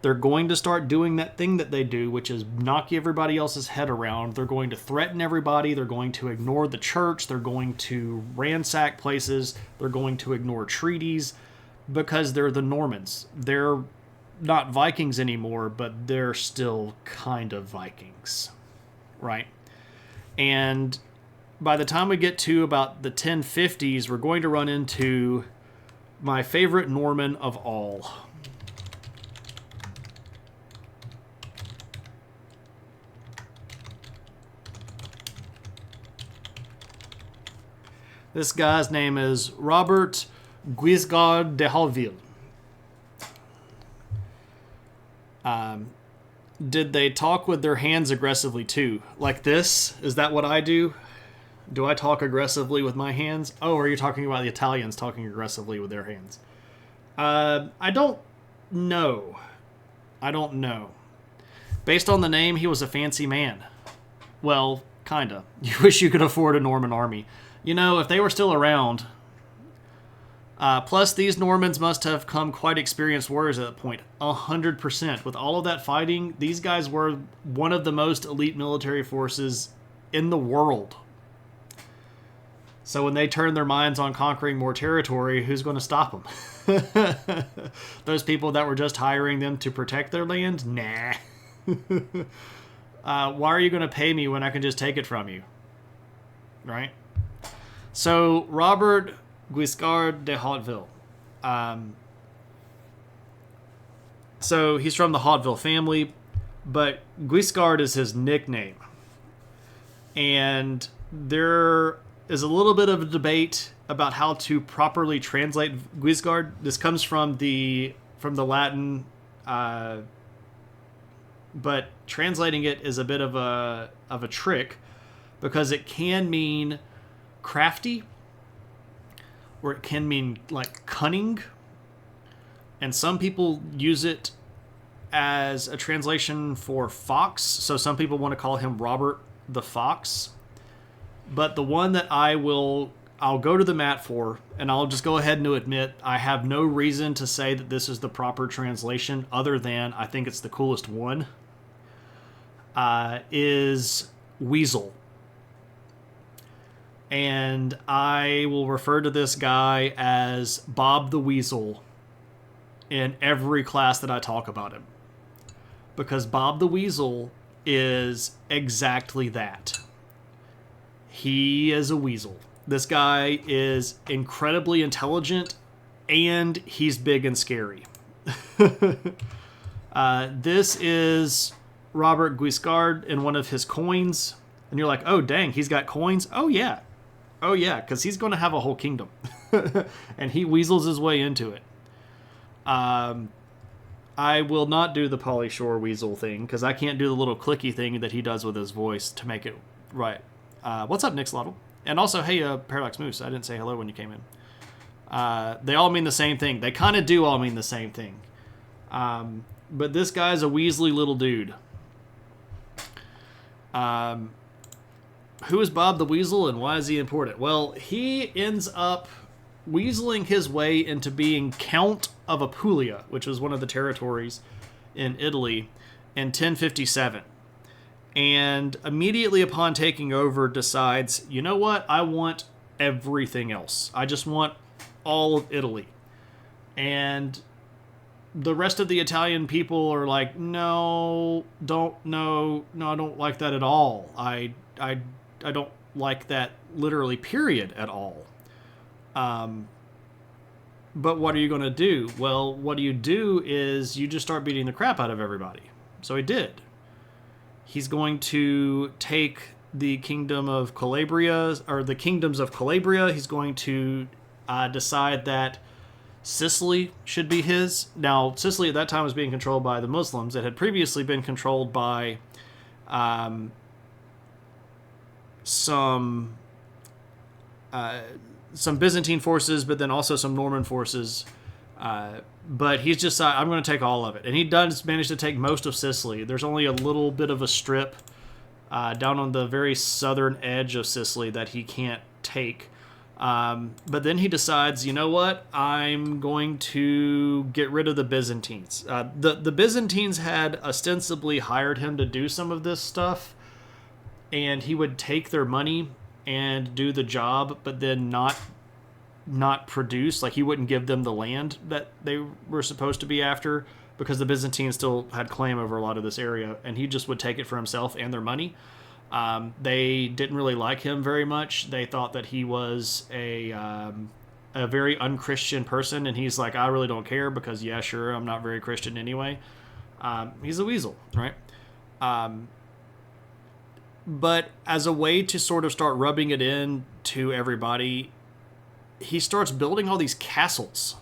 they're going to start doing that thing that they do, which is knock everybody else's head around. They're going to threaten everybody. They're going to ignore the church. They're going to ransack places. They're going to ignore treaties because they're the Normans. They're not Vikings anymore, but they're still kind of Vikings, right? And by the time we get to about the 1050s, we're going to run into my favorite Norman of all. This guy's name is Robert Guiscard de Hauteville. Did they talk with their hands aggressively too? Like this? Is that what I do? Do I talk aggressively with my hands? Oh, are you talking about the Italians talking aggressively with their hands? I don't know. Based on the name, he was a fancy man. Well, kinda. You wish you could afford a Norman army. You know, if they were still around... plus, these Normans must have come quite experienced warriors at that point. 100%. With all of that fighting, these guys were one of the most elite military forces in the world. So when they turn their minds on conquering more territory, who's going to stop them? Those people that were just hiring them to protect their land? Nah. Why are you going to pay me when I can just take it from you? Right? So, Robert Guiscard de Hauteville. So, he's from the Hauteville family, but Guiscard is his nickname. And there is a little bit of a debate about how to properly translate Guiscard. This comes from the Latin, but translating it is a bit of a trick because it can mean crafty, or it can mean like cunning, and some people use it as a translation for fox. So some people want to call him Robert the Fox, but the one that I'll go to the mat for, and I'll just go ahead and admit I have no reason to say that this is the proper translation other than I think it's the coolest one, is Weasel. And I will refer to this guy as Bob the Weasel in every class that I talk about him. Because Bob the Weasel is exactly that. He is a weasel. This guy is incredibly intelligent, and he's big and scary. This is Robert Guiscard in one of his coins. And you're like, oh, dang, he's got coins? Oh, yeah, because he's going to have a whole kingdom. And he weasels his way into it. I will not do the Pauly Shore weasel thing, because I can't do the little clicky thing that he does with his voice to make it right. What's up, Nick Slottle? And also, hey, Parallax Moose, I didn't say hello when you came in. They all mean the same thing. They kind of do all mean the same thing. But this guy's a weaselly little dude. Who is Bob the Weasel, and why is he important? Well, he ends up weaseling his way into being Count of Apulia, which was one of the territories in Italy, in 1057. And immediately upon taking over, decides, you know what? I want everything else. I just want all of Italy. And the rest of the Italian people are like, no, I don't like that at all. I don't like that literally, period, at all. But what are you going to do? Well, what do? Is you just start beating the crap out of everybody. So he did. He's going to take the kingdom of Calabria, or the kingdoms of Calabria. He's going to decide that Sicily should be his. Now, Sicily at that time was being controlled by the Muslims. It had previously been controlled by some Byzantine forces, but then also some Norman forces. But he's just, I'm going to take all of it. And he does manage to take most of Sicily. There's only a little bit of a strip down on the very southern edge of Sicily that he can't take. But then he decides, you know what? I'm going to get rid of the Byzantines. The Byzantines had ostensibly hired him to do some of this stuff, and he would take their money and do the job, but then not produce. Like, he wouldn't give them the land that they were supposed to be after, because the Byzantines still had claim over a lot of this area, and he just would take it for himself and their money. They didn't really like him very much. They thought that he was a very unchristian person, and he's like, I really don't care, because yeah, sure, I'm not very Christian anyway. He's a weasel, right? But as a way to sort of start rubbing it in to everybody, he starts building all these castles,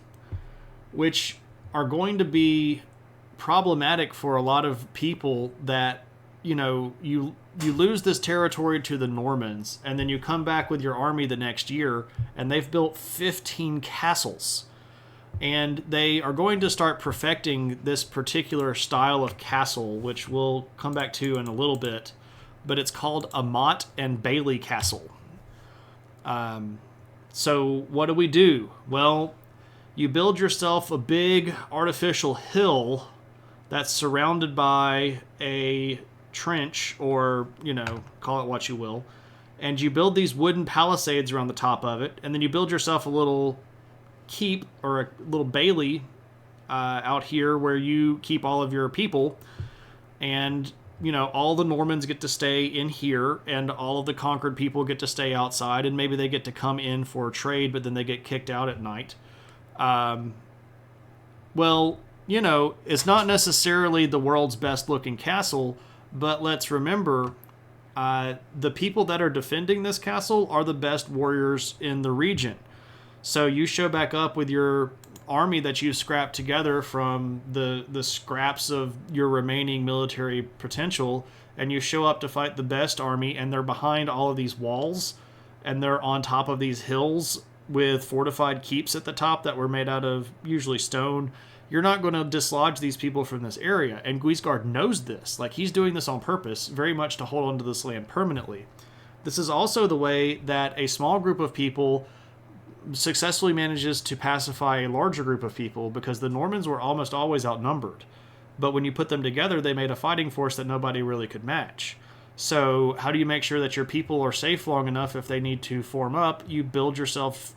which are going to be problematic for a lot of people. That, you know, you lose this territory to the Normans, and then you come back with your army the next year, and they've built 15 castles. And they are going to start perfecting this particular style of castle, which we'll come back to in a little bit. But it's called a Motte and Bailey castle. So what do? Well, you build yourself a big artificial hill that's surrounded by a trench, or, you know, call it what you will. And you build these wooden palisades around the top of it. And then you build yourself a little keep, or a little bailey out here where you keep all of your people. And, you know, all the Normans get to stay in here, and all of the conquered people get to stay outside, and maybe they get to come in for trade, but then they get kicked out at night. Well, you know, it's not necessarily the world's best looking castle, but let's remember, the people that are defending this castle are the best warriors in the region. So you show back up with your army that you scrapped together from the scraps of your remaining military potential, and you show up to fight the best army, and they're behind all of these walls, and they're on top of these hills with fortified keeps at the top that were made out of usually stone. You're not going to dislodge these people from this area, and Guiscard knows this. Like, he's doing this on purpose, very much to hold onto this land permanently. This is also the way that a small group of people successfully manages to pacify a larger group of people, because the Normans were almost always outnumbered. But when you put them together, they made a fighting force that nobody really could match. So how do you make sure that your people are safe long enough if they need to form up? You build yourself,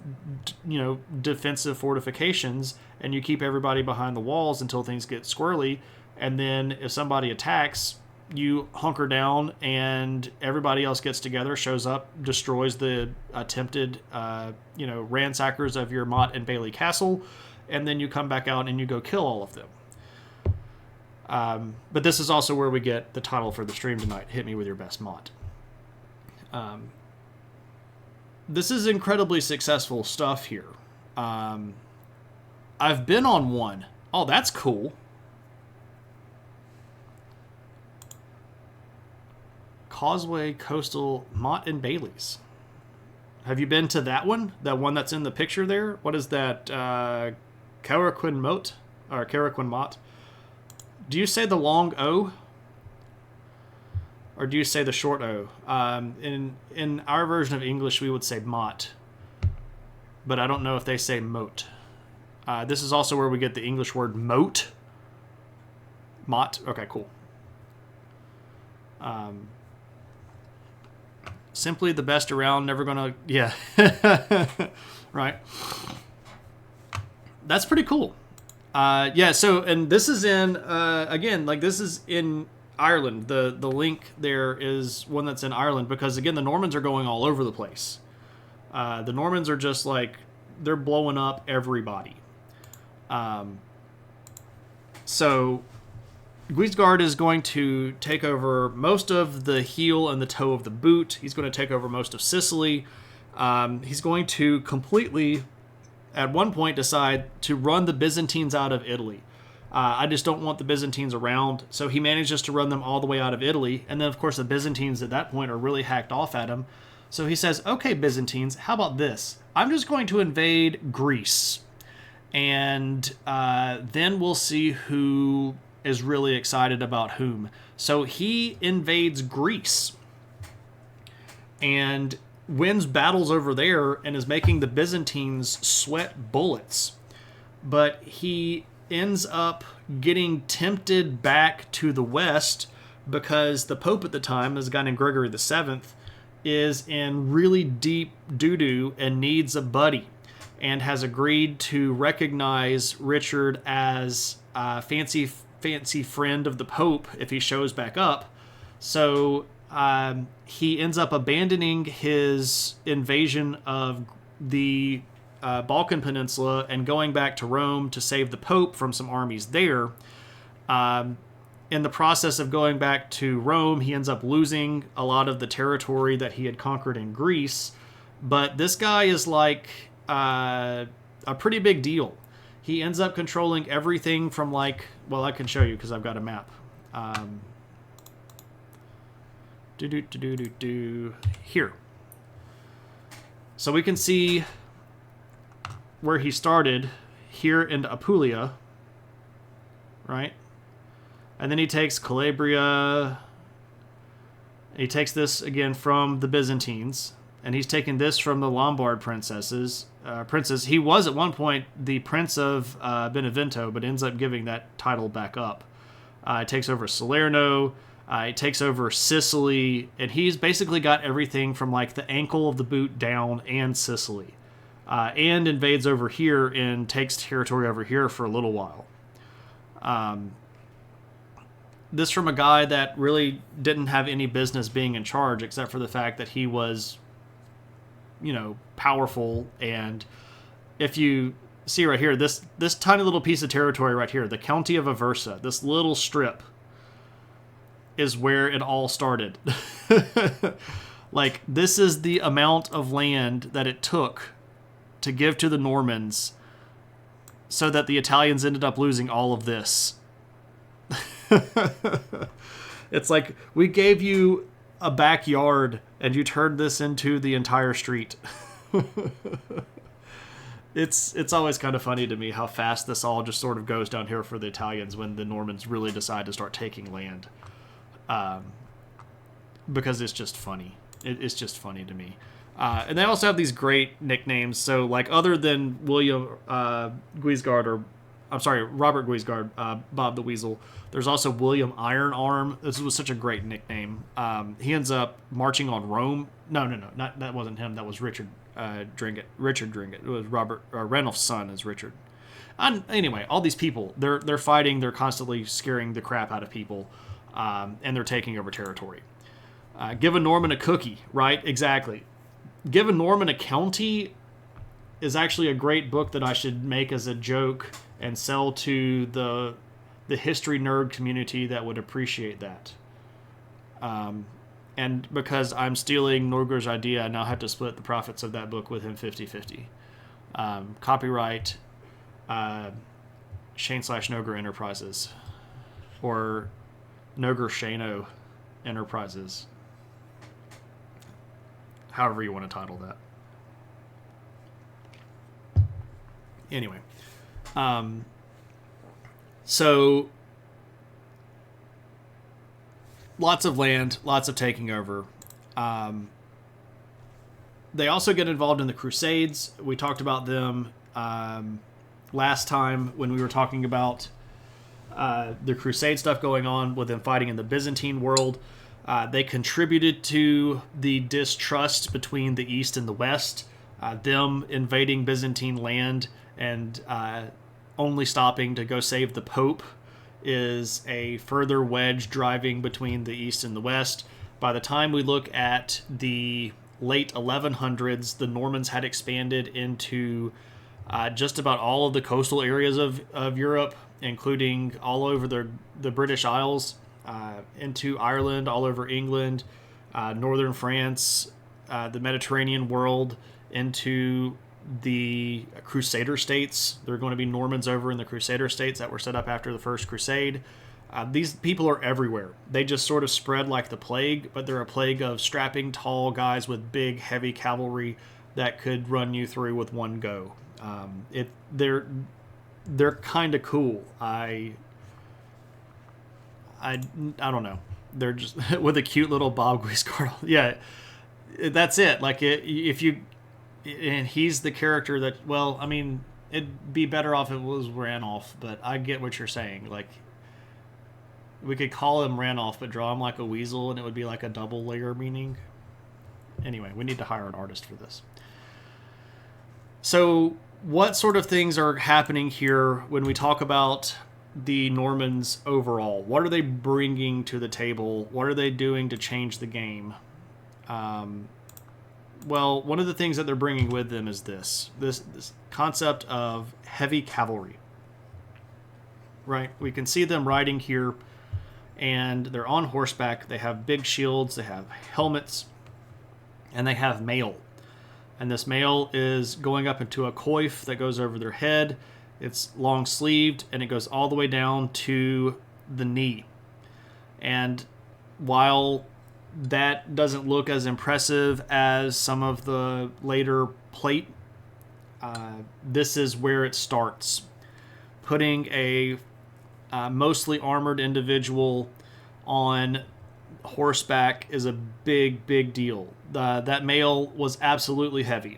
you know, defensive fortifications, and you keep everybody behind the walls until things get squirrely. And then if somebody attacks, you hunker down, and everybody else gets together, shows up, destroys the attempted, ransackers of your Motte and Bailey castle, and then you come back out and you go kill all of them. But this is also where we get the title for the stream tonight, Hit Me With Your Best Motte. This is incredibly successful stuff here. I've been on one. Oh, that's cool. Causeway Coastal Motte and Bailey's. Have you been to that one? That one that's in the picture there? What is that? Caraquin Motte? Or Caraquin Motte? Do you say the long O? Or do you say the short O? In our version of English, we would say Motte. But I don't know if they say Motte. This is also where we get the English word moat. Motte? Okay, cool. Simply the best around, never gonna... Yeah. Right. That's pretty cool. Yeah. So, and this is in again, like this is in Ireland. The link there is one that's in Ireland because again, the Normans are going all over the place. The Normans are just like they're blowing up everybody. So Guiscard is going to take over most of the heel and the toe of the boot. He's going to take over most of Sicily. He's going to completely, at one point, decide to run the Byzantines out of Italy. I just don't want the Byzantines around. So he manages to run them all the way out of Italy. And then, of course, the Byzantines at that point are really hacked off at him. So he says, okay, Byzantines, how about this? I'm just going to invade Greece. And then we'll see who is really excited about whom. So he invades Greece and wins battles over there and is making the Byzantines sweat bullets. But he ends up getting tempted back to the west because the Pope at the time, this guy named Gregory VII, is in really deep doo-doo and needs a buddy and has agreed to recognize Richard as a fancy friend of the Pope if he shows back up. So he ends up abandoning his invasion of the Balkan Peninsula and going back to Rome to save the Pope from some armies there. In the process of going back to Rome, he ends up losing a lot of the territory that he had conquered in Greece. But this guy is like a pretty big deal. He ends up controlling everything from like, well, I can show you because I've got a map. Here. So we can see where he started here in Apulia, right? And then he takes Calabria. He takes this again from the Byzantines, and he's taken this from the Lombard princes. He was at one point the Prince of Benevento, but ends up giving that title back up. He takes over Salerno. He takes over Sicily, and he's basically got everything from like the ankle of the boot down and Sicily, and invades over here and takes territory over here for a little while. This from a guy that really didn't have any business being in charge, except for the fact that he was, powerful. And if you see right here, this tiny little piece of territory right here, the County of Aversa, this little strip is where it all started. Like, this is the amount of land that it took to give to the Normans so that the Italians ended up losing all of this. It's like, we gave you a backyard and you turned this into the entire street. It's always kind of funny to me how fast this all just sort of goes down here for the Italians when the Normans really decide to start taking land. Because it's just funny. It's just funny to me. And they also have these great nicknames. So, like, other than William Guiscard, or I'm sorry, Robert Guiscard, Bob the Weasel, there's also William Iron Arm. This was such a great nickname. He ends up marching on Rome. No, that wasn't him. That was Richard Dringett. Richard Dringett. It was Robert Ranulph's son is Richard. And anyway, all these people, they're fighting. They're constantly scaring the crap out of people, and they're taking over territory. Give a Norman a cookie, right? Exactly. Give a Norman a county is actually a great book that I should make as a joke and sell to the history nerd community that would appreciate that. And because I'm stealing Norger's idea, I now have to split the profits of that book with him 50-50. Copyright Shane/Noger Enterprises, or Noger Shano Enterprises. However you want to title that. Anyway. So, lots of land, lots of taking over. They also get involved in the Crusades. We talked about them last time when we were talking about the Crusade stuff going on with them fighting in the Byzantine world. They contributed to the distrust between the East and the West, them invading Byzantine land and only stopping to go save the Pope is a further wedge driving between the East and the West. By the time we look at the late 1100s, the Normans had expanded into just about all of the coastal areas of Europe, including all over the British Isles, into Ireland, all over England, northern France, the Mediterranean world, into the Crusader states. There are going to be Normans over in the Crusader states that were set up after the First Crusade. These people are everywhere. They just sort of spread like the plague, but they're a plague of strapping, tall guys with big, heavy cavalry that could run you through with one go. They're kind of cool. I don't know. They're just with a cute little Bob Guiscard. Yeah, that's it. Like if you. And he's the character that, well, I mean, it'd be better off if it was Ranulph, but I get what you're saying. Like, we could call him Ranulph, but draw him like a weasel, and it would be like a double layer meaning. Anyway, we need to hire an artist for this. So, what sort of things are happening here when we talk about the Normans overall? What are they bringing to the table? What are they doing to change the game? Well, one of the things that they're bringing with them is this concept of heavy cavalry. Right? We can see them riding here, and they're on horseback. They have big shields, they have helmets, and they have mail. And this mail is going up into a coif that goes over their head. It's long-sleeved, and it goes all the way down to the knee. And while that doesn't look as impressive as some of the later plate, this is where it starts. Putting a mostly armored individual on horseback is a big, big deal. That mail was absolutely heavy.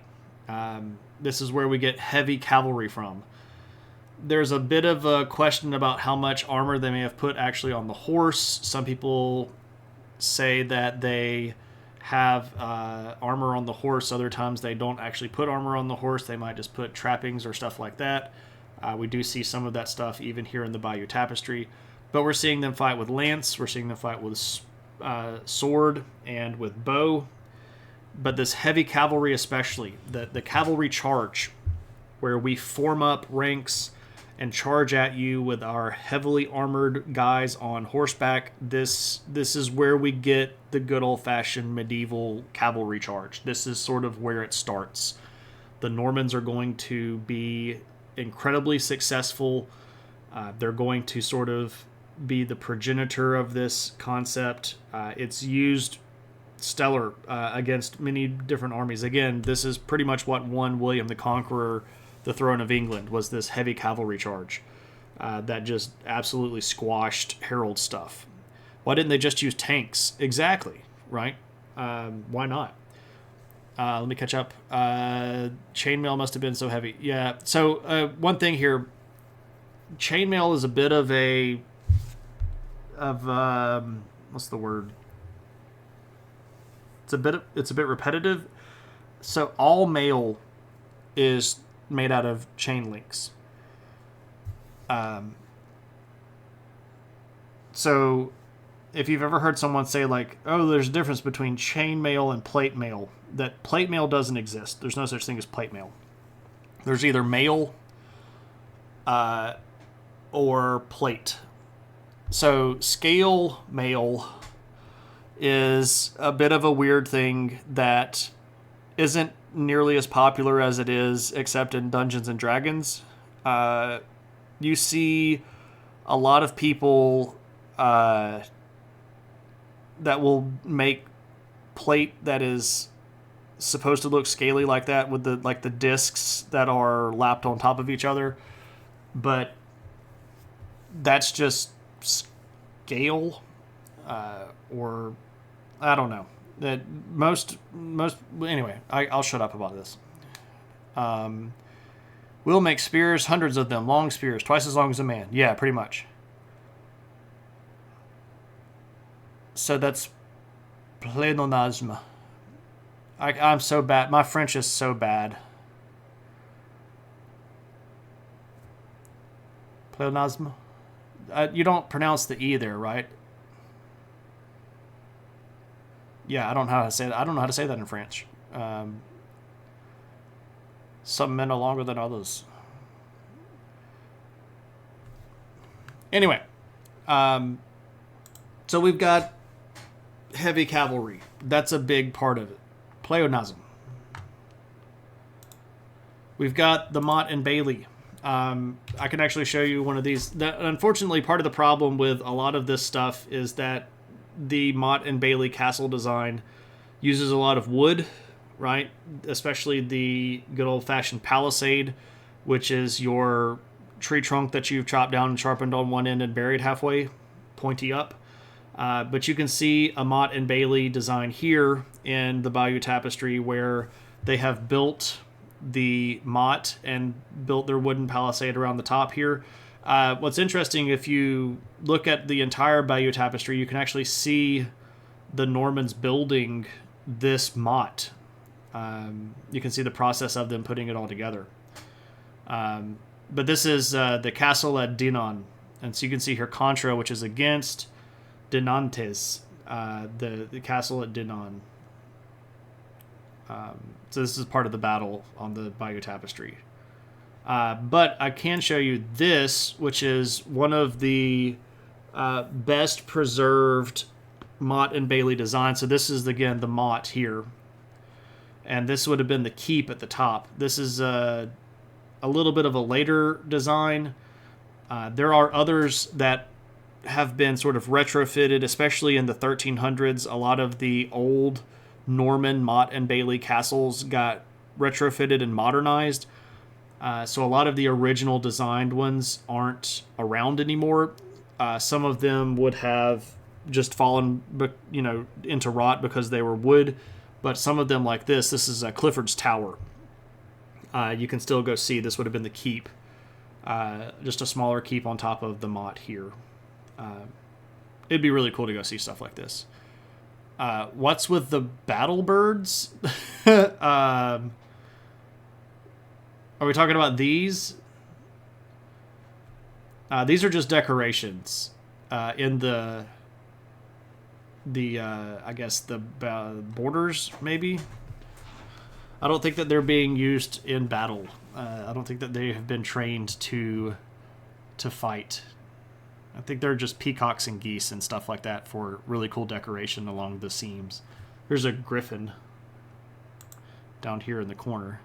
This is where we get heavy cavalry from. There's a bit of a question about how much armor they may have put actually on the horse. Some people say that they have armor on the horse. Other times they don't actually put armor on the horse. They might just put trappings or stuff like that. We do see some of that stuff even here in the Bayeux Tapestry. But we're seeing them fight with lance. We're seeing them fight with sword and with bow. But this heavy cavalry especially, the cavalry charge, where we form up ranks and charge at you with our heavily armored guys on horseback. This is where we get the good old-fashioned medieval cavalry charge. This is sort of where it starts. The Normans are going to be incredibly successful. They're going to sort of be the progenitor of this concept. It's used stellar against many different armies. Again, this is pretty much what won William the Conqueror the throne of England, was this heavy cavalry charge that just absolutely squashed Harold's stuff. Why didn't they just use tanks? Exactly, right? Why not? Let me catch up. Chainmail must have been so heavy. Yeah, so one thing here, chainmail is a bit of what's the word? It's a bit repetitive. So all mail is made out of chain links. So if you've ever heard someone say like, oh, there's a difference between chain mail and plate mail, that plate mail doesn't exist. There's no such thing as plate mail. There's either mail or plate. So scale mail is a bit of a weird thing that isn't nearly as popular as it is except in Dungeons and Dragons. You see a lot of people that will make plate that is supposed to look scaly like that with the discs that are lapped on top of each other, but that's just scale, or I don't know. That most anyway. I'll shut up about this. We'll make spears, hundreds of them, long spears, twice as long as a man. Yeah, pretty much. So that's pléonasme. I'm so bad. My French is so bad. Pleonasm. You don't pronounce the E there, right? Yeah, I don't know how to say that. I don't know how to say that in French. Some men are longer than others. Anyway, so we've got heavy cavalry. That's a big part of it. Pleonasm. We've got the Motte and Bailey. I can actually show you one of these. Unfortunately, part of the problem with a lot of this stuff is that the Motte and Bailey castle design uses a lot of wood, right? Especially the good old-fashioned palisade, which is your tree trunk that you've chopped down and sharpened on one end and buried halfway, pointy up. But you can see a Motte and Bailey design here in the Bayeux Tapestry where they have built the motte and built their wooden palisade around the top here. What's interesting, if you look at the entire Bayeux Tapestry, you can actually see the Normans building this motte. You can see the process of them putting it all together. But this is the castle at Dinan. And so you can see here Contra, which is against Dinantes, the castle at Dinan. So this is part of the battle on the Bayeux Tapestry. But I can show you this, which is one of the best preserved Motte and Bailey designs. So this is, again, the Motte here. And this would have been the keep at the top. This is a little bit of a later design. There are others that have been sort of retrofitted, especially in the 1300s. A lot of the old Norman Motte and Bailey castles got retrofitted and modernized. So a lot of the original designed ones aren't around anymore. Some of them would have just fallen, into rot because they were wood. But some of them, like this is Clifford's Tower. You can still go see this would have been the keep. Just a smaller keep on top of the Motte here. It'd be really cool to go see stuff like this. What's with the battle birds? Are we talking about these? These are just decorations in the I guess the borders, maybe. I don't think that they're being used in battle. I don't think that they have been trained to fight. I think they're just peacocks and geese and stuff like that for really cool decoration along the seams. There's a griffin down here in the corner.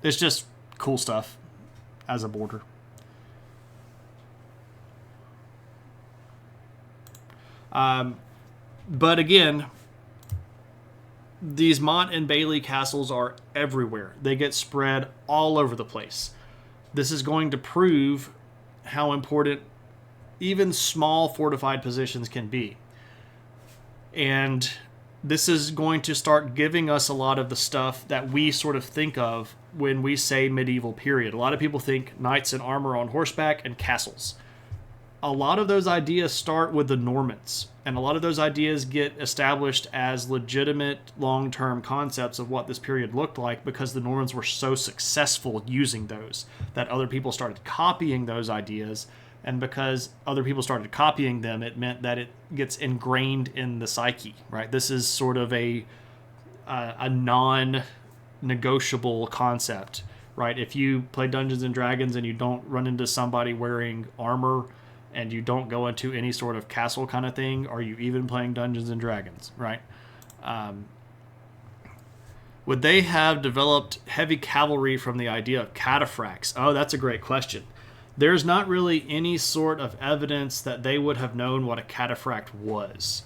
It's just cool stuff as a border. But again, these Motte and Bailey castles are everywhere. They get spread all over the place. This is going to prove how important even small fortified positions can be. And this is going to start giving us a lot of the stuff that we sort of think of when we say medieval period. A lot of people think knights in armor on horseback and castles. A lot of those ideas start with the Normans, and a lot of those ideas get established as legitimate long-term concepts of what this period looked like because the Normans were so successful using those that other people started copying those ideas, and because other people started copying them, it meant that it gets ingrained in the psyche, right? This is sort of a non-negotiable concept, right? If you play Dungeons and Dragons and you don't run into somebody wearing armor and you don't go into any sort of castle kind of thing, are you even playing Dungeons and Dragons, right? Would they have developed heavy cavalry from the idea of cataphracts? Oh, that's a great question. There's not really any sort of evidence that they would have known what a cataphract was.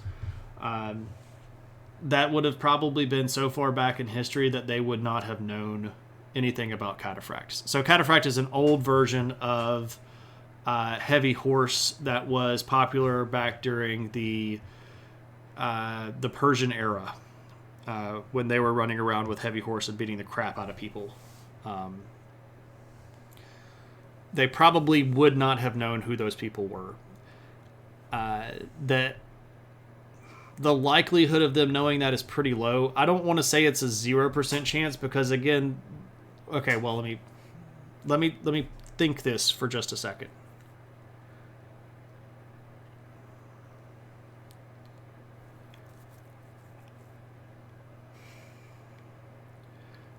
That would have probably been so far back in history that they would not have known anything about cataphracts. So cataphract is an old version of heavy horse that was popular back during the Persian era, when they were running around with heavy horse and beating the crap out of people. They probably would not have known who those people were. That the likelihood of them knowing that is pretty low. I don't want to say it's a 0% chance because, again, okay, well, let me Let me think this for just a second.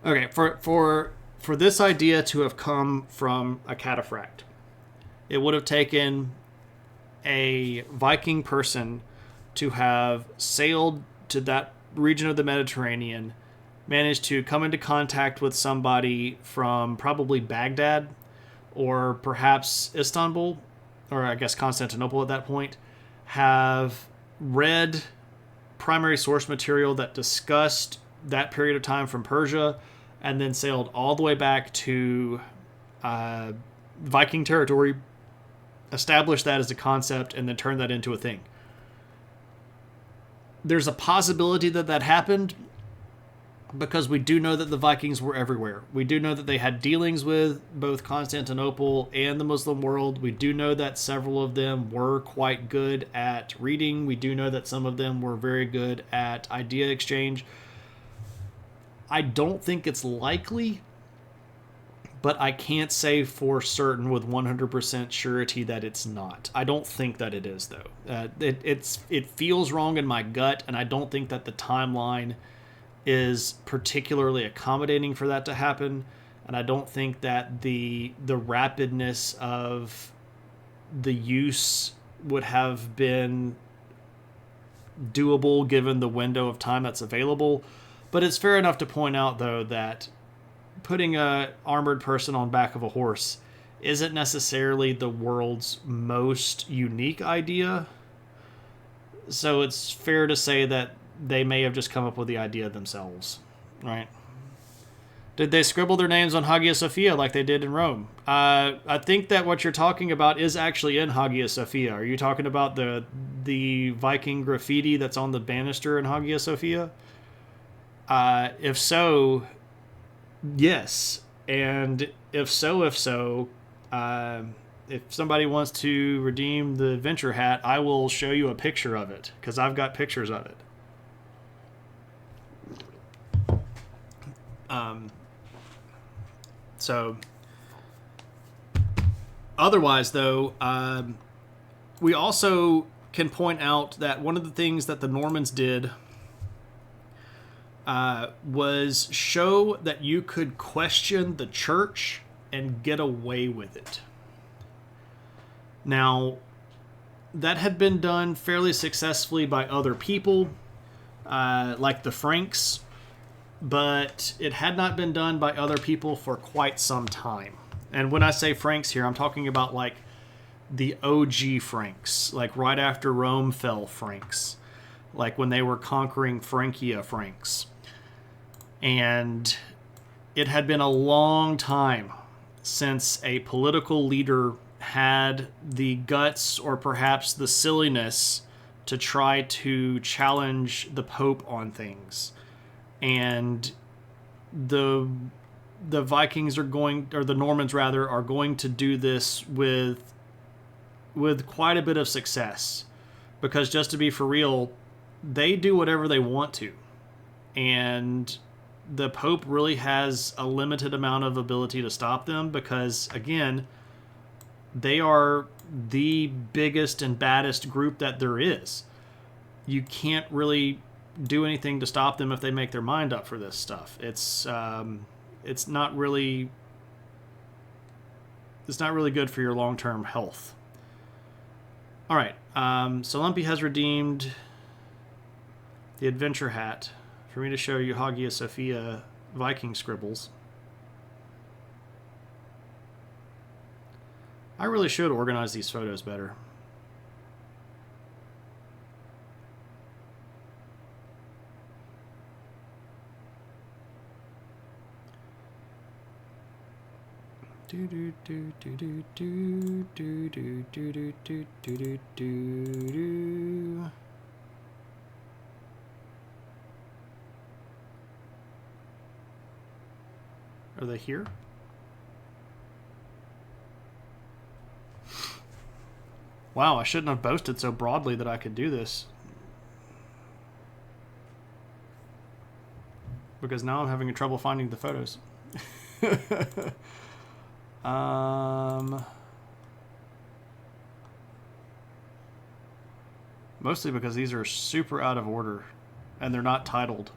Okay, for this idea to have come from a cataphract, it would have taken a Viking person to have sailed to that region of the Mediterranean, managed to come into contact with somebody from probably Baghdad or perhaps Istanbul, or I guess Constantinople at that point, have read primary source material that discussed that period of time from Persia, and then sailed all the way back to Viking territory, established that as a concept, and then turned that into a thing. There's a possibility that that happened because we do know that the Vikings were everywhere. We do know that they had dealings with both Constantinople and the Muslim world. We do know that several of them were quite good at reading. We do know that some of them were very good at idea exchange. I don't think it's likely, but I can't say for certain with 100% surety that it's not. I don't think that it is, though. It feels wrong in my gut, and I don't think that the timeline is particularly accommodating for that to happen. And I don't think that the rapidness of the use would have been doable given the window of time that's available. But it's fair enough to point out, though, that putting a armored person on back of a horse isn't necessarily the world's most unique idea. So it's fair to say that they may have just come up with the idea themselves, right? Did they scribble their names on Hagia Sophia like they did in Rome? I think that what you're talking about is actually in Hagia Sophia. Are you talking about the Viking graffiti that's on the banister in Hagia Sophia? If so, yes. And if somebody wants to redeem the adventure hat, I will show you a picture of it, because I've got pictures of it. So, otherwise, though, we also can point out that one of the things that the Normans did was show that you could question the church and get away with it. Now, that had been done fairly successfully by other people, like the Franks, but it had not been done by other people for quite some time. And when I say Franks here, I'm talking about like the OG Franks, like right after Rome fell Franks, like when they were conquering Francia Franks. And it had been a long time since a political leader had the guts or perhaps the silliness to try to challenge the Pope on things. And the Vikings are going, or the Normans rather, are going to do this with quite a bit of success. Because just to be for real, they do whatever they want to. And the Pope really has a limited amount of ability to stop them because, again, they are the biggest and baddest group that there is. You can't really do anything to stop them if they make their mind up for this stuff. It's not really good for your long-term health. All right, so Lumpy has redeemed the adventure hat for me to show you Hagia Sophia Viking scribbles. I really should organize these photos better. Do do do do do do do do do do do do do. Are they here? Wow, I shouldn't have boasted so broadly that I could do this. Because now I'm having trouble finding the photos. Mostly because these are super out of order and they're not titled.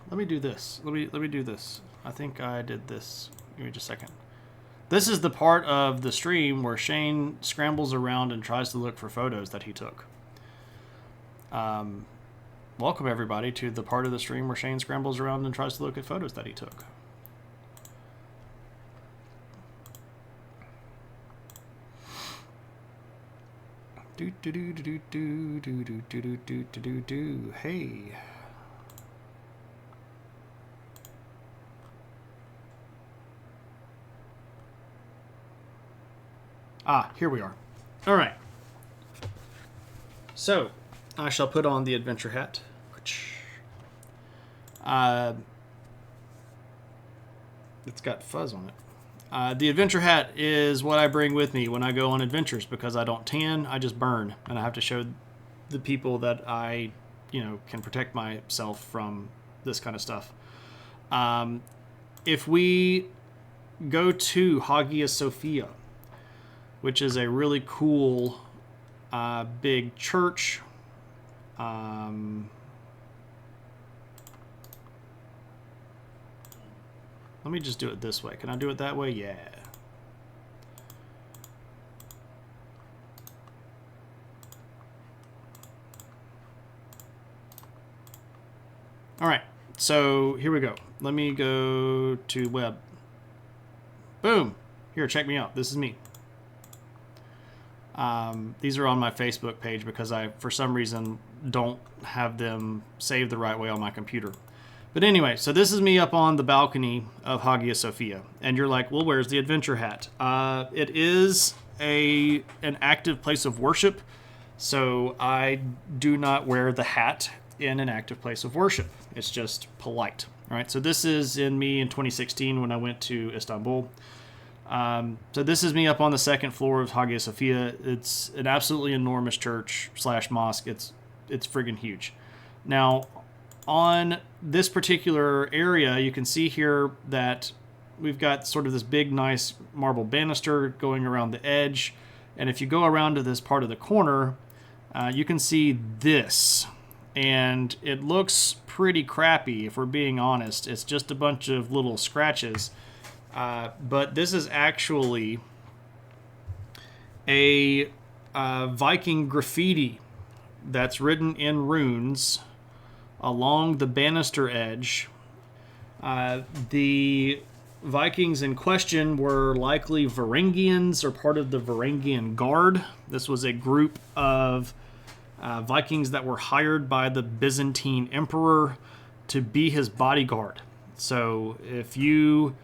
Let me do this. Let me do this. I think I did this. Give me just a second. This is the part of the stream where Shane scrambles around and tries to look for photos that he took. Welcome everybody to the part of the stream where Shane scrambles around and tries to look at photos that he took. Do do do do do do do do do do do do. Hey. Ah, here we are. All right. So, I shall put on the adventure hat. It's got fuzz on it. The adventure hat is what I bring with me when I go on adventures because I don't tan, I just burn. And I have to show the people that I, can protect myself from this kind of stuff. If we go to Hagia Sophia, which is a really cool big church. Let me just do it this way. Can I do it that way? Yeah. All right. So here we go. Let me go to web. Boom. Here, check me out. This is me. These are on my Facebook page because I, for some reason, don't have them saved the right way on my computer. But anyway, so this is me up on the balcony of Hagia Sophia. And you're like, well, where's the adventure hat? It is an active place of worship, so I do not wear the hat in an active place of worship. It's just polite. All right, so this is me in 2016 when I went to Istanbul. So this is me up on the second floor of Hagia Sophia. It's an absolutely enormous church / mosque. It's friggin' huge. Now, on this particular area, you can see here that we've got sort of this big, nice marble banister going around the edge. And if you go around to this part of the corner, you can see this. And it looks pretty crappy, if we're being honest. It's just a bunch of little scratches. But this is actually a Viking graffiti that's written in runes along the banister edge. The Vikings in question were likely Varangians or part of the Varangian Guard. This was a group of Vikings that were hired by the Byzantine Emperor to be his bodyguard. So if you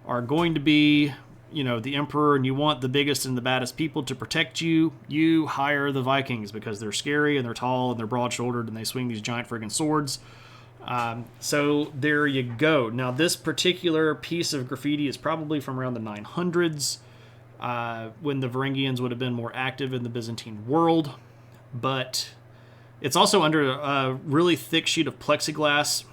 are going to be, the emperor and you want the biggest and the baddest people to protect you, you hire the Vikings because they're scary and they're tall and they're broad-shouldered and they swing these giant friggin' swords. So there you go. Now this particular piece of graffiti is probably from around the 900s when the Varangians would have been more active in the Byzantine world. But it's also under a really thick sheet of plexiglass,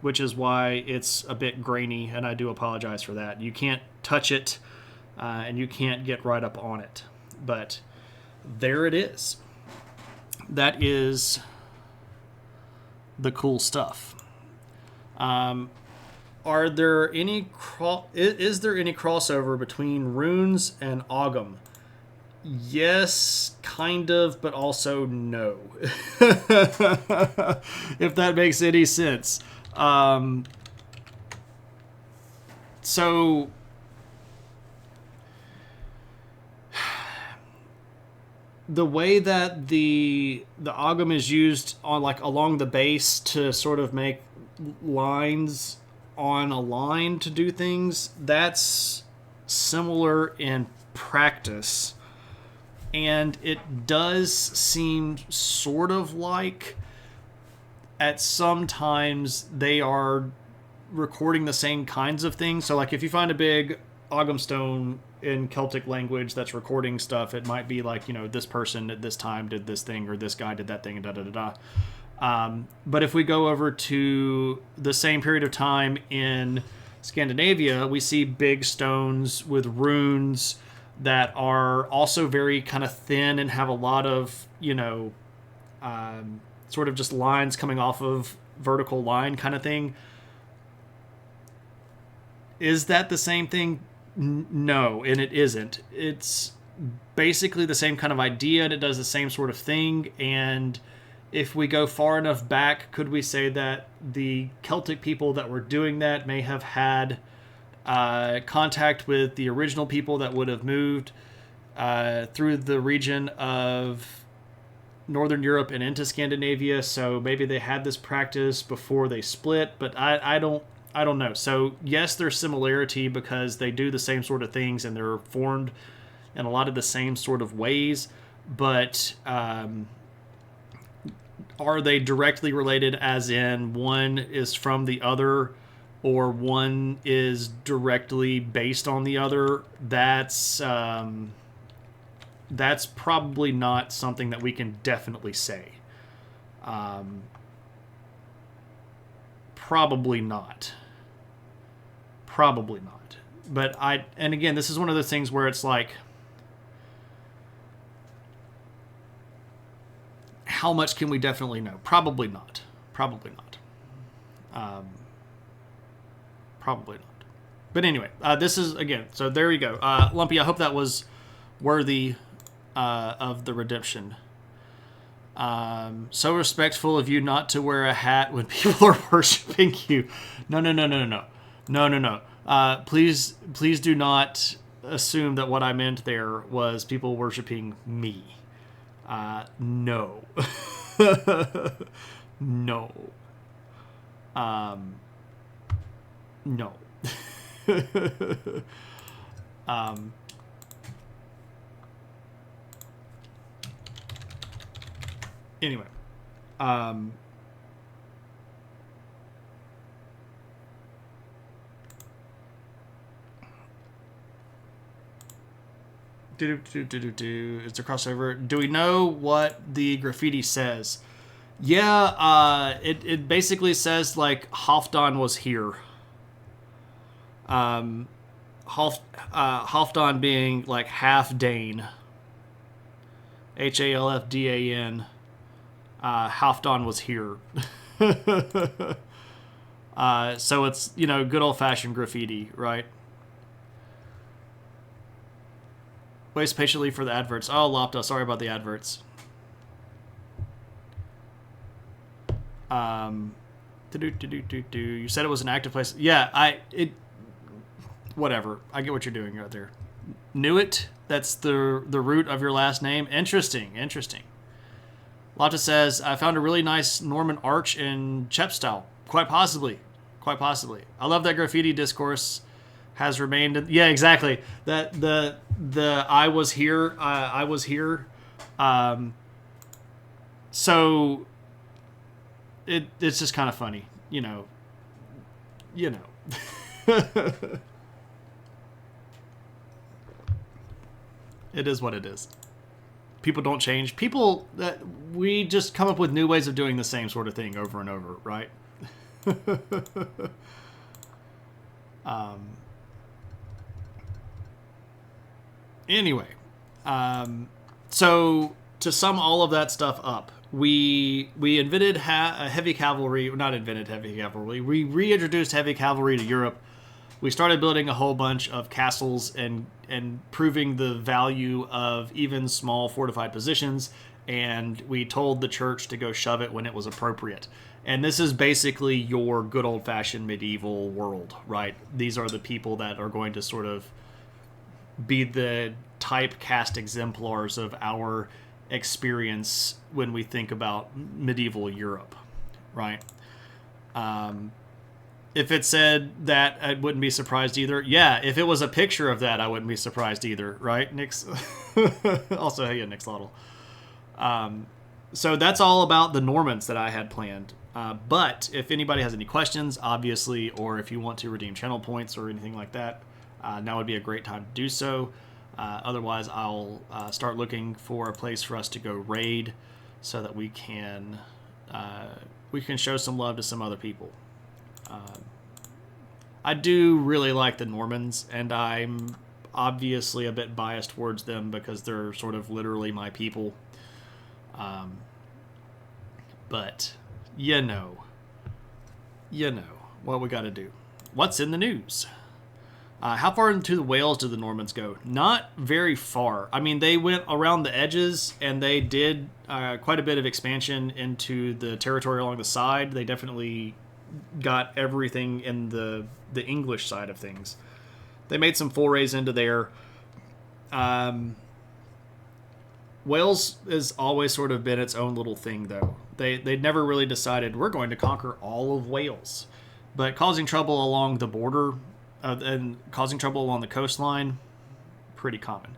which is why it's a bit grainy, and I do apologize for that. You can't touch it, and you can't get right up on it. But there it is. That is the cool stuff. Are there any is there any crossover between runes and Ogham? Yes, kind of, but also no. If that makes any sense. So the way that the Ogham is used on along the base to sort of make lines on a line to do things, that's similar in practice. And it does seem sort of like at some times they are recording the same kinds of things. So like if you find a big Ogham stone in Celtic language that's recording stuff, it might be like, this person at this time did this thing, or this guy did that thing, and da da da da. But if we go over to the same period of time in Scandinavia, we see big stones with runes that are also very kind of thin and have a lot of, sort of just lines coming off of vertical line kind of thing. Is that the same thing? No, and it isn't. It's basically the same kind of idea, and it does the same sort of thing. And if we go far enough back, could we say that the Celtic people that were doing that may have had contact with the original people that would have moved through the region of Northern Europe and into Scandinavia? So maybe they had this practice before they split, but I don't know. So yes, there's similarity because they do the same sort of things and they're formed in a lot of the same sort of ways, but are they directly related, as in one is from the other or one is directly based on the other? That's probably not something that we can definitely say. Probably not. Probably not. But and again, this is one of those things where it's like, how much can we definitely know? Probably not. Probably not. Probably not. But anyway, this is, again, so there you go. Lumpy, I hope that was worthy of the redemption. So respectful of you not to wear a hat when people are worshiping you. No. Please do not assume that what I meant there was people worshiping me. No. No. No. Anyway. It's a crossover. Do we know what the graffiti says? Yeah, it basically says like Halfdan was here. Halfdan being like half Dane. Halfdan. Halfdan was here. So it's, good old fashioned graffiti, right? Waits patiently for the adverts. Oh, Lopta, sorry about the adverts. You said it was an active place. Yeah, whatever. I get what you're doing right there. Knew it? That's the root of your last name? Interesting. Lopta says, I found a really nice Norman arch in Chepstow. Quite possibly. I love that graffiti discourse has remained. Yeah, exactly. That the I was here. So it's just kind of funny, It is what it is. People don't change. We just come up with new ways of doing the same sort of thing over and over, right? Anyway, so to sum all of that stuff up, we invented heavy cavalry. Not invented heavy cavalry. We reintroduced heavy cavalry to Europe. We started building a whole bunch of castles and proving the value of even small fortified positions. And we told the church to go shove it when it was appropriate. And this is basically your good old-fashioned medieval world, right? These are the people that are going to sort of be the typecast exemplars of our experience when we think about medieval Europe, right? If it said that, I wouldn't be surprised either. Yeah, if it was a picture of that, I wouldn't be surprised either, right? Nick's also, hey, Nick Slottle. So that's all about the Normans that I had planned. But if anybody has any questions, obviously, or if you want to redeem channel points or anything like that, now would be a great time to do so. Otherwise, I'll start looking for a place for us to go raid so that we can show some love to some other people. I do really like the Normans, and I'm obviously a bit biased towards them because they're sort of literally my people. But you know what we got to do. What's in the news? How far into the Wales did the Normans go? Not very far. I mean, they went around the edges, and they did quite a bit of expansion into the territory along the side. They definitely got everything in the English side of things. They made some forays into there. Wales has always sort of been its own little thing, though. They'd never really decided we're going to conquer all of Wales. But causing trouble along the border and causing trouble along the coastline, pretty common.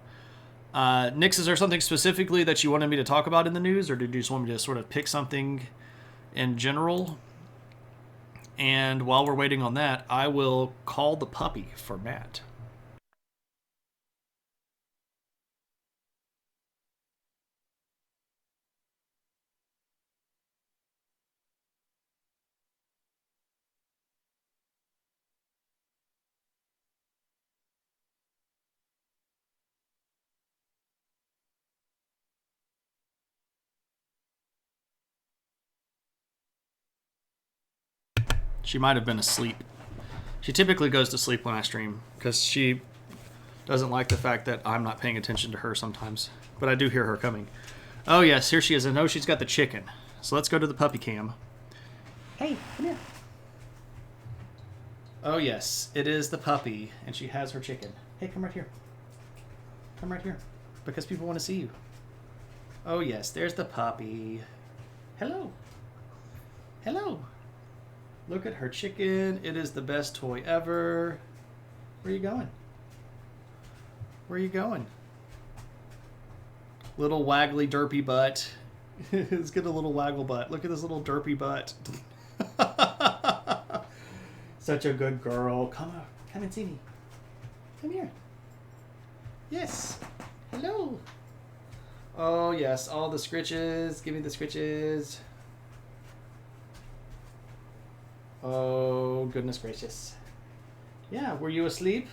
Nix, is there something specifically that you wanted me to talk about in the news, or did you just want me to sort of pick something in general? And while we're waiting on that, I will call the puppy for Matt. She might have been asleep. She typically goes to sleep when I stream because she doesn't like the fact that I'm not paying attention to her sometimes. But I do hear her coming. Oh, yes, here she is. I know she's got the chicken. So let's go to the puppy cam. Hey, come here. Oh, yes, it is the puppy, and she has her chicken. Hey, come right here. Come right here, because people want to see you. Oh, yes, there's the puppy. Hello. Hello. Look at her chicken. It is the best toy ever. Where are you going? Where are you going? Little waggly derpy butt. Let's get a little waggle butt. Look at this little derpy butt. Such a good girl. Come on. Come and see me. Come here. Yes. Hello. Oh, yes. All the scritches. Give me the scritches. Oh, goodness gracious. Yeah, were you asleep?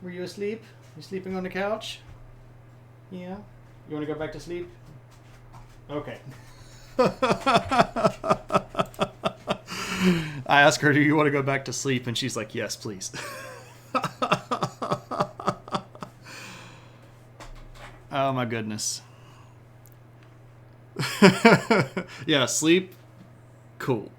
Were you asleep? You sleeping on the couch? Yeah. You want to go back to sleep? Okay. I asked her, do you want to go back to sleep? And she's like, yes, please. Oh, my goodness. Yeah, sleep. Cool.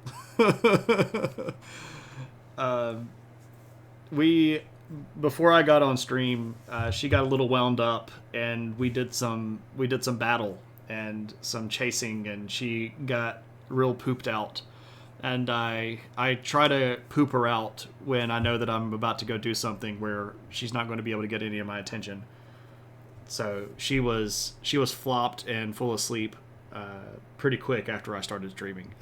Before I got on stream, she got a little wound up, and we did some battle and some chasing, and she got real pooped out. And I try to poop her out when I know that I'm about to go do something where she's not going to be able to get any of my attention. So she was flopped and full of sleep pretty quick after I started streaming.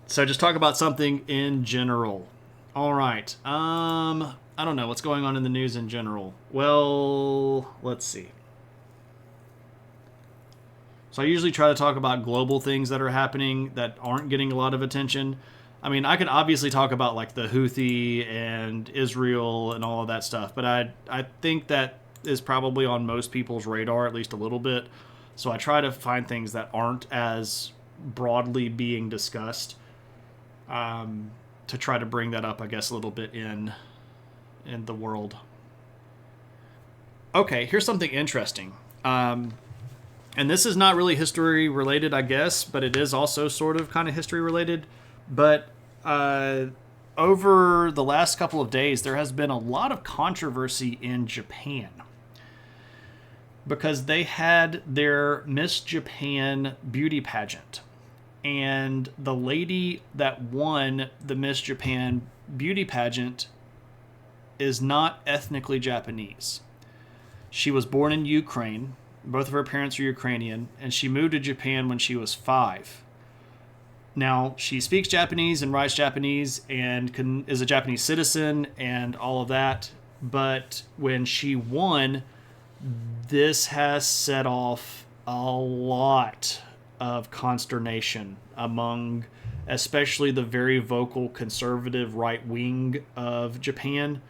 So just talk about something in general. All right. I don't know what's going on in the news in general. Well, let's see. So I usually try to talk about global things that are happening that aren't getting a lot of attention. I mean, I could obviously talk about like the Houthi and Israel and all of that stuff, but I think that is probably on most people's radar, at least a little bit. So I try to find things that aren't as broadly being discussed, to try to bring that up, I guess, a little bit in the world. Okay, here's something interesting. And this is not really history related, I guess, but it is also sort of kind of history related. But over the last couple of days, there has been a lot of controversy in Japan because they had their Miss Japan beauty pageant. And the lady that won the Miss Japan beauty pageant is not ethnically Japanese. She was born in Ukraine. Both of her parents are Ukrainian, and she moved to Japan when she was 5. Now, she speaks Japanese and writes Japanese and is a Japanese citizen and all of that. But when she won, this has set off a lot of consternation among especially the very vocal conservative right wing of Japan.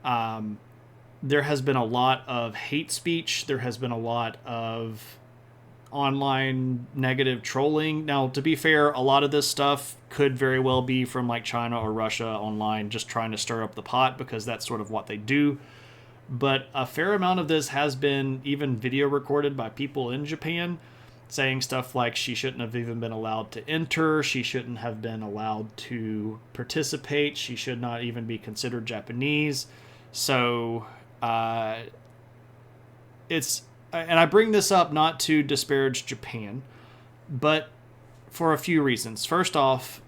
There has been a lot of hate speech. There has been a lot of online negative trolling. Now, to be fair, a lot of this stuff could very well be from like China or Russia online just trying to stir up the pot because that's sort of what they do. But a fair amount of this has been even video recorded by people in Japan saying stuff like she shouldn't have even been allowed to enter, she shouldn't have been allowed to participate, she should not even be considered Japanese. So it's, and I bring this up not to disparage Japan, but for a few reasons. First off,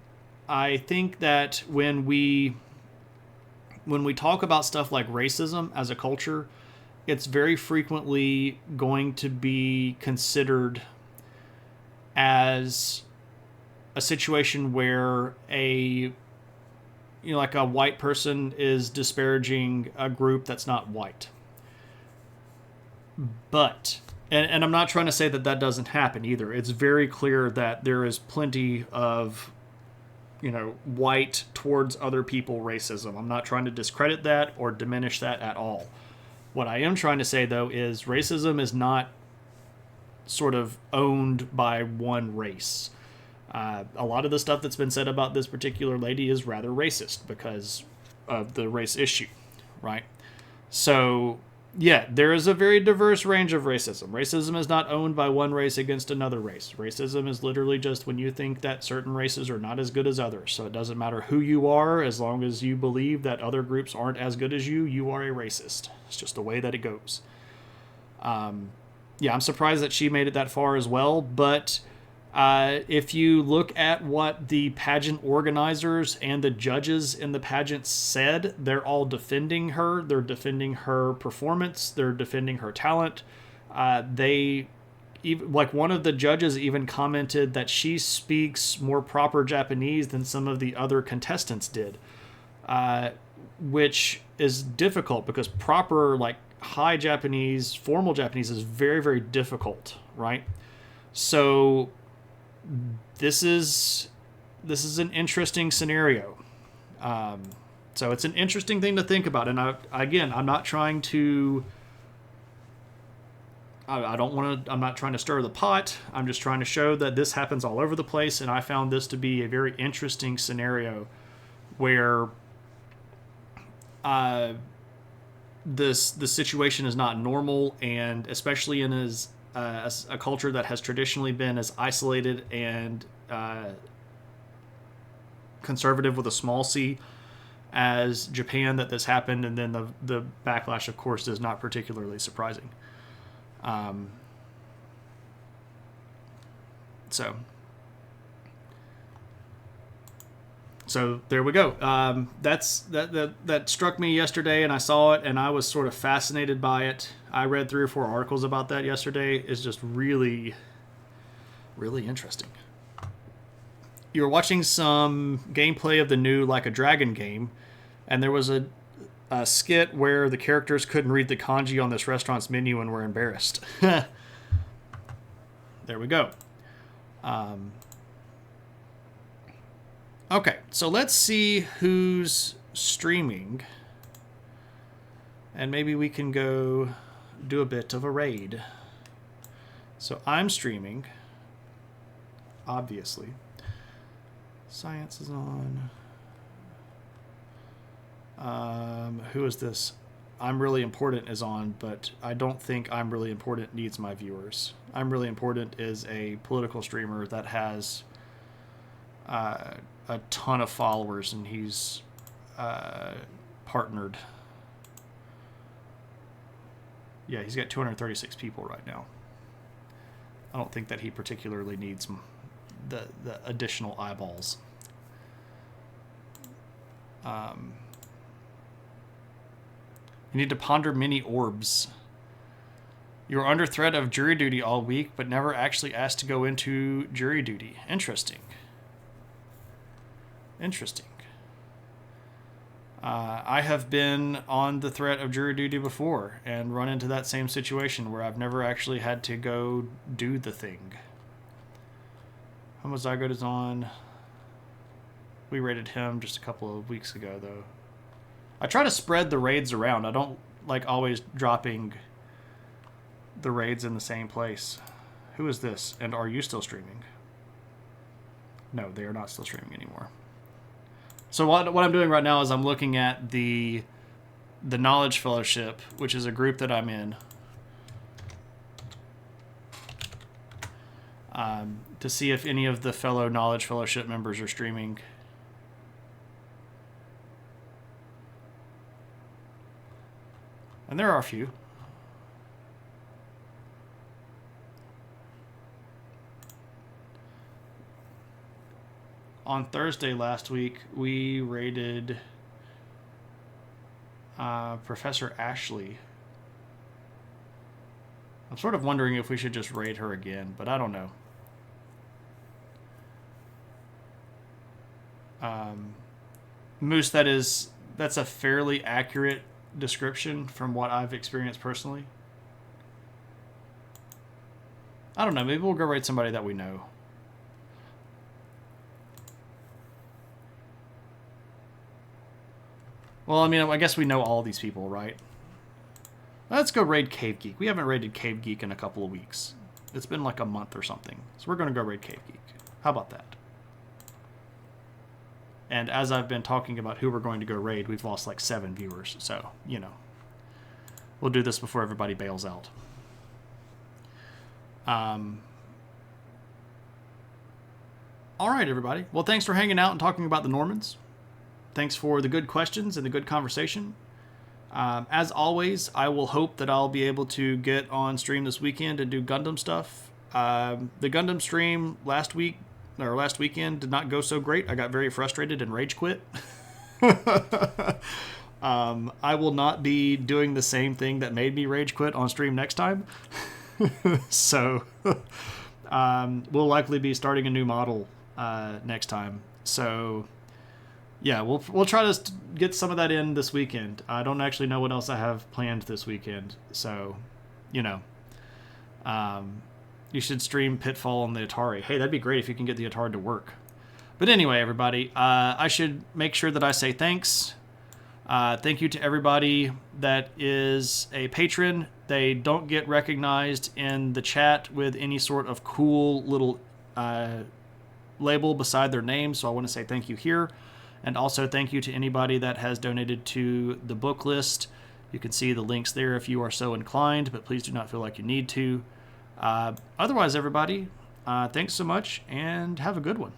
I think that when we talk about stuff like racism as a culture, it's very frequently going to be considered as a situation where like a white person is disparaging a group that's not white. But, and I'm not trying to say that that doesn't happen either. It's very clear that there is plenty of, white towards other people racism. I'm not trying to discredit that or diminish that at all. What I am trying to say, though, is racism is not sort of owned by one race. A lot of the stuff that's been said about this particular lady is rather racist because of the race issue, right? So, yeah, there is a very diverse range of racism. Racism is not owned by one race against another race. Racism is literally just when you think that certain races are not as good as others. So it doesn't matter who you are, as long as you believe that other groups aren't as good as you, you are a racist. It's just the way that it goes. Yeah, I'm surprised that she made it that far as well, but if you look at what the pageant organizers and the judges in the pageant said, they're all defending her. They're defending her performance. They're defending her talent. They, like one of the judges even commented that she speaks more proper Japanese than some of the other contestants did, which is difficult because proper, like high Japanese, formal Japanese is very, very difficult, right? So this is an interesting scenario. So it's an interesting thing to think about. And I'm not trying to. I'm not trying to stir the pot. I'm just trying to show that this happens all over the place, and I found this to be a very interesting scenario where the situation is not normal, and especially in a culture that has traditionally been as isolated and conservative with a small c as Japan, that this happened, and then the backlash, of course, is not particularly surprising. So there we go. That struck me yesterday, and I saw it, and I was sort of fascinated by it. I read 3 or 4 articles about that yesterday. It's just really, really interesting. You were watching some gameplay of the new Like a Dragon game, and there was a skit where the characters couldn't read the kanji on this restaurant's menu and were embarrassed. There we go. Okay, so let's see who's streaming, and maybe we can go do a bit of a raid. So I'm streaming, obviously. Science is on. Who is this? I'm Really Important is on, but I don't think I'm Really Important needs my viewers. I'm Really Important is a political streamer that has a ton of followers, and he's partnered. Yeah, he's got 236 people right now. I don't think that he particularly needs the additional eyeballs. You need to ponder many orbs. You are under threat of jury duty all week, but never actually asked to go into jury duty. Interesting. Interesting. I have been on the threat of jury duty before and run into that same situation where I've never actually had to go do the thing. Homozygote is on. We raided him just a couple of weeks ago, though. I try to spread the raids around. I don't like always dropping the raids in the same place. Who is this? And are you still streaming? No, they are not still streaming anymore. So what I'm doing right now is I'm looking at the Knowledge Fellowship, which is a group that I'm in, to see if any of the fellow Knowledge Fellowship members are streaming. And there are a few. On Thursday last week, we raided Professor Ashley. I'm sort of wondering if we should just raid her again, but I don't know. Moose, that's a fairly accurate description from what I've experienced personally. I don't know, maybe we'll go raid somebody that we know. Well, I mean, I guess we know all these people, right? Let's go raid Cave Geek. We haven't raided Cave Geek in a couple of weeks. It's been like a month or something. So we're going to go raid Cave Geek. How about that? And as I've been talking about who we're going to go raid, we've lost like 7 viewers. So, you know, we'll do this before everybody bails out. All right, everybody. Well, thanks for hanging out and talking about the Normans. Thanks for the good questions and the good conversation. As always, I will hope that I'll be able to get on stream this weekend and do Gundam stuff. The Gundam stream last weekend did not go so great. I got very frustrated and rage quit. I will not be doing the same thing that made me rage quit on stream next time. So we'll likely be starting a new model next time. So yeah, we'll try to get some of that in this weekend. I don't actually know what else I have planned this weekend, so you know, you should stream Pitfall on the Atari. Hey, that'd be great if you can get the Atari to work. But anyway, everybody, I should make sure that I say thanks. Thank you to everybody that is a patron. They don't get recognized in the chat with any sort of cool little label beside their name, so I want to say thank you here. And also thank you to anybody that has donated to the book list. You can see the links there if you are so inclined, but please do not feel like you need to. Otherwise, everybody, thanks so much and have a good one.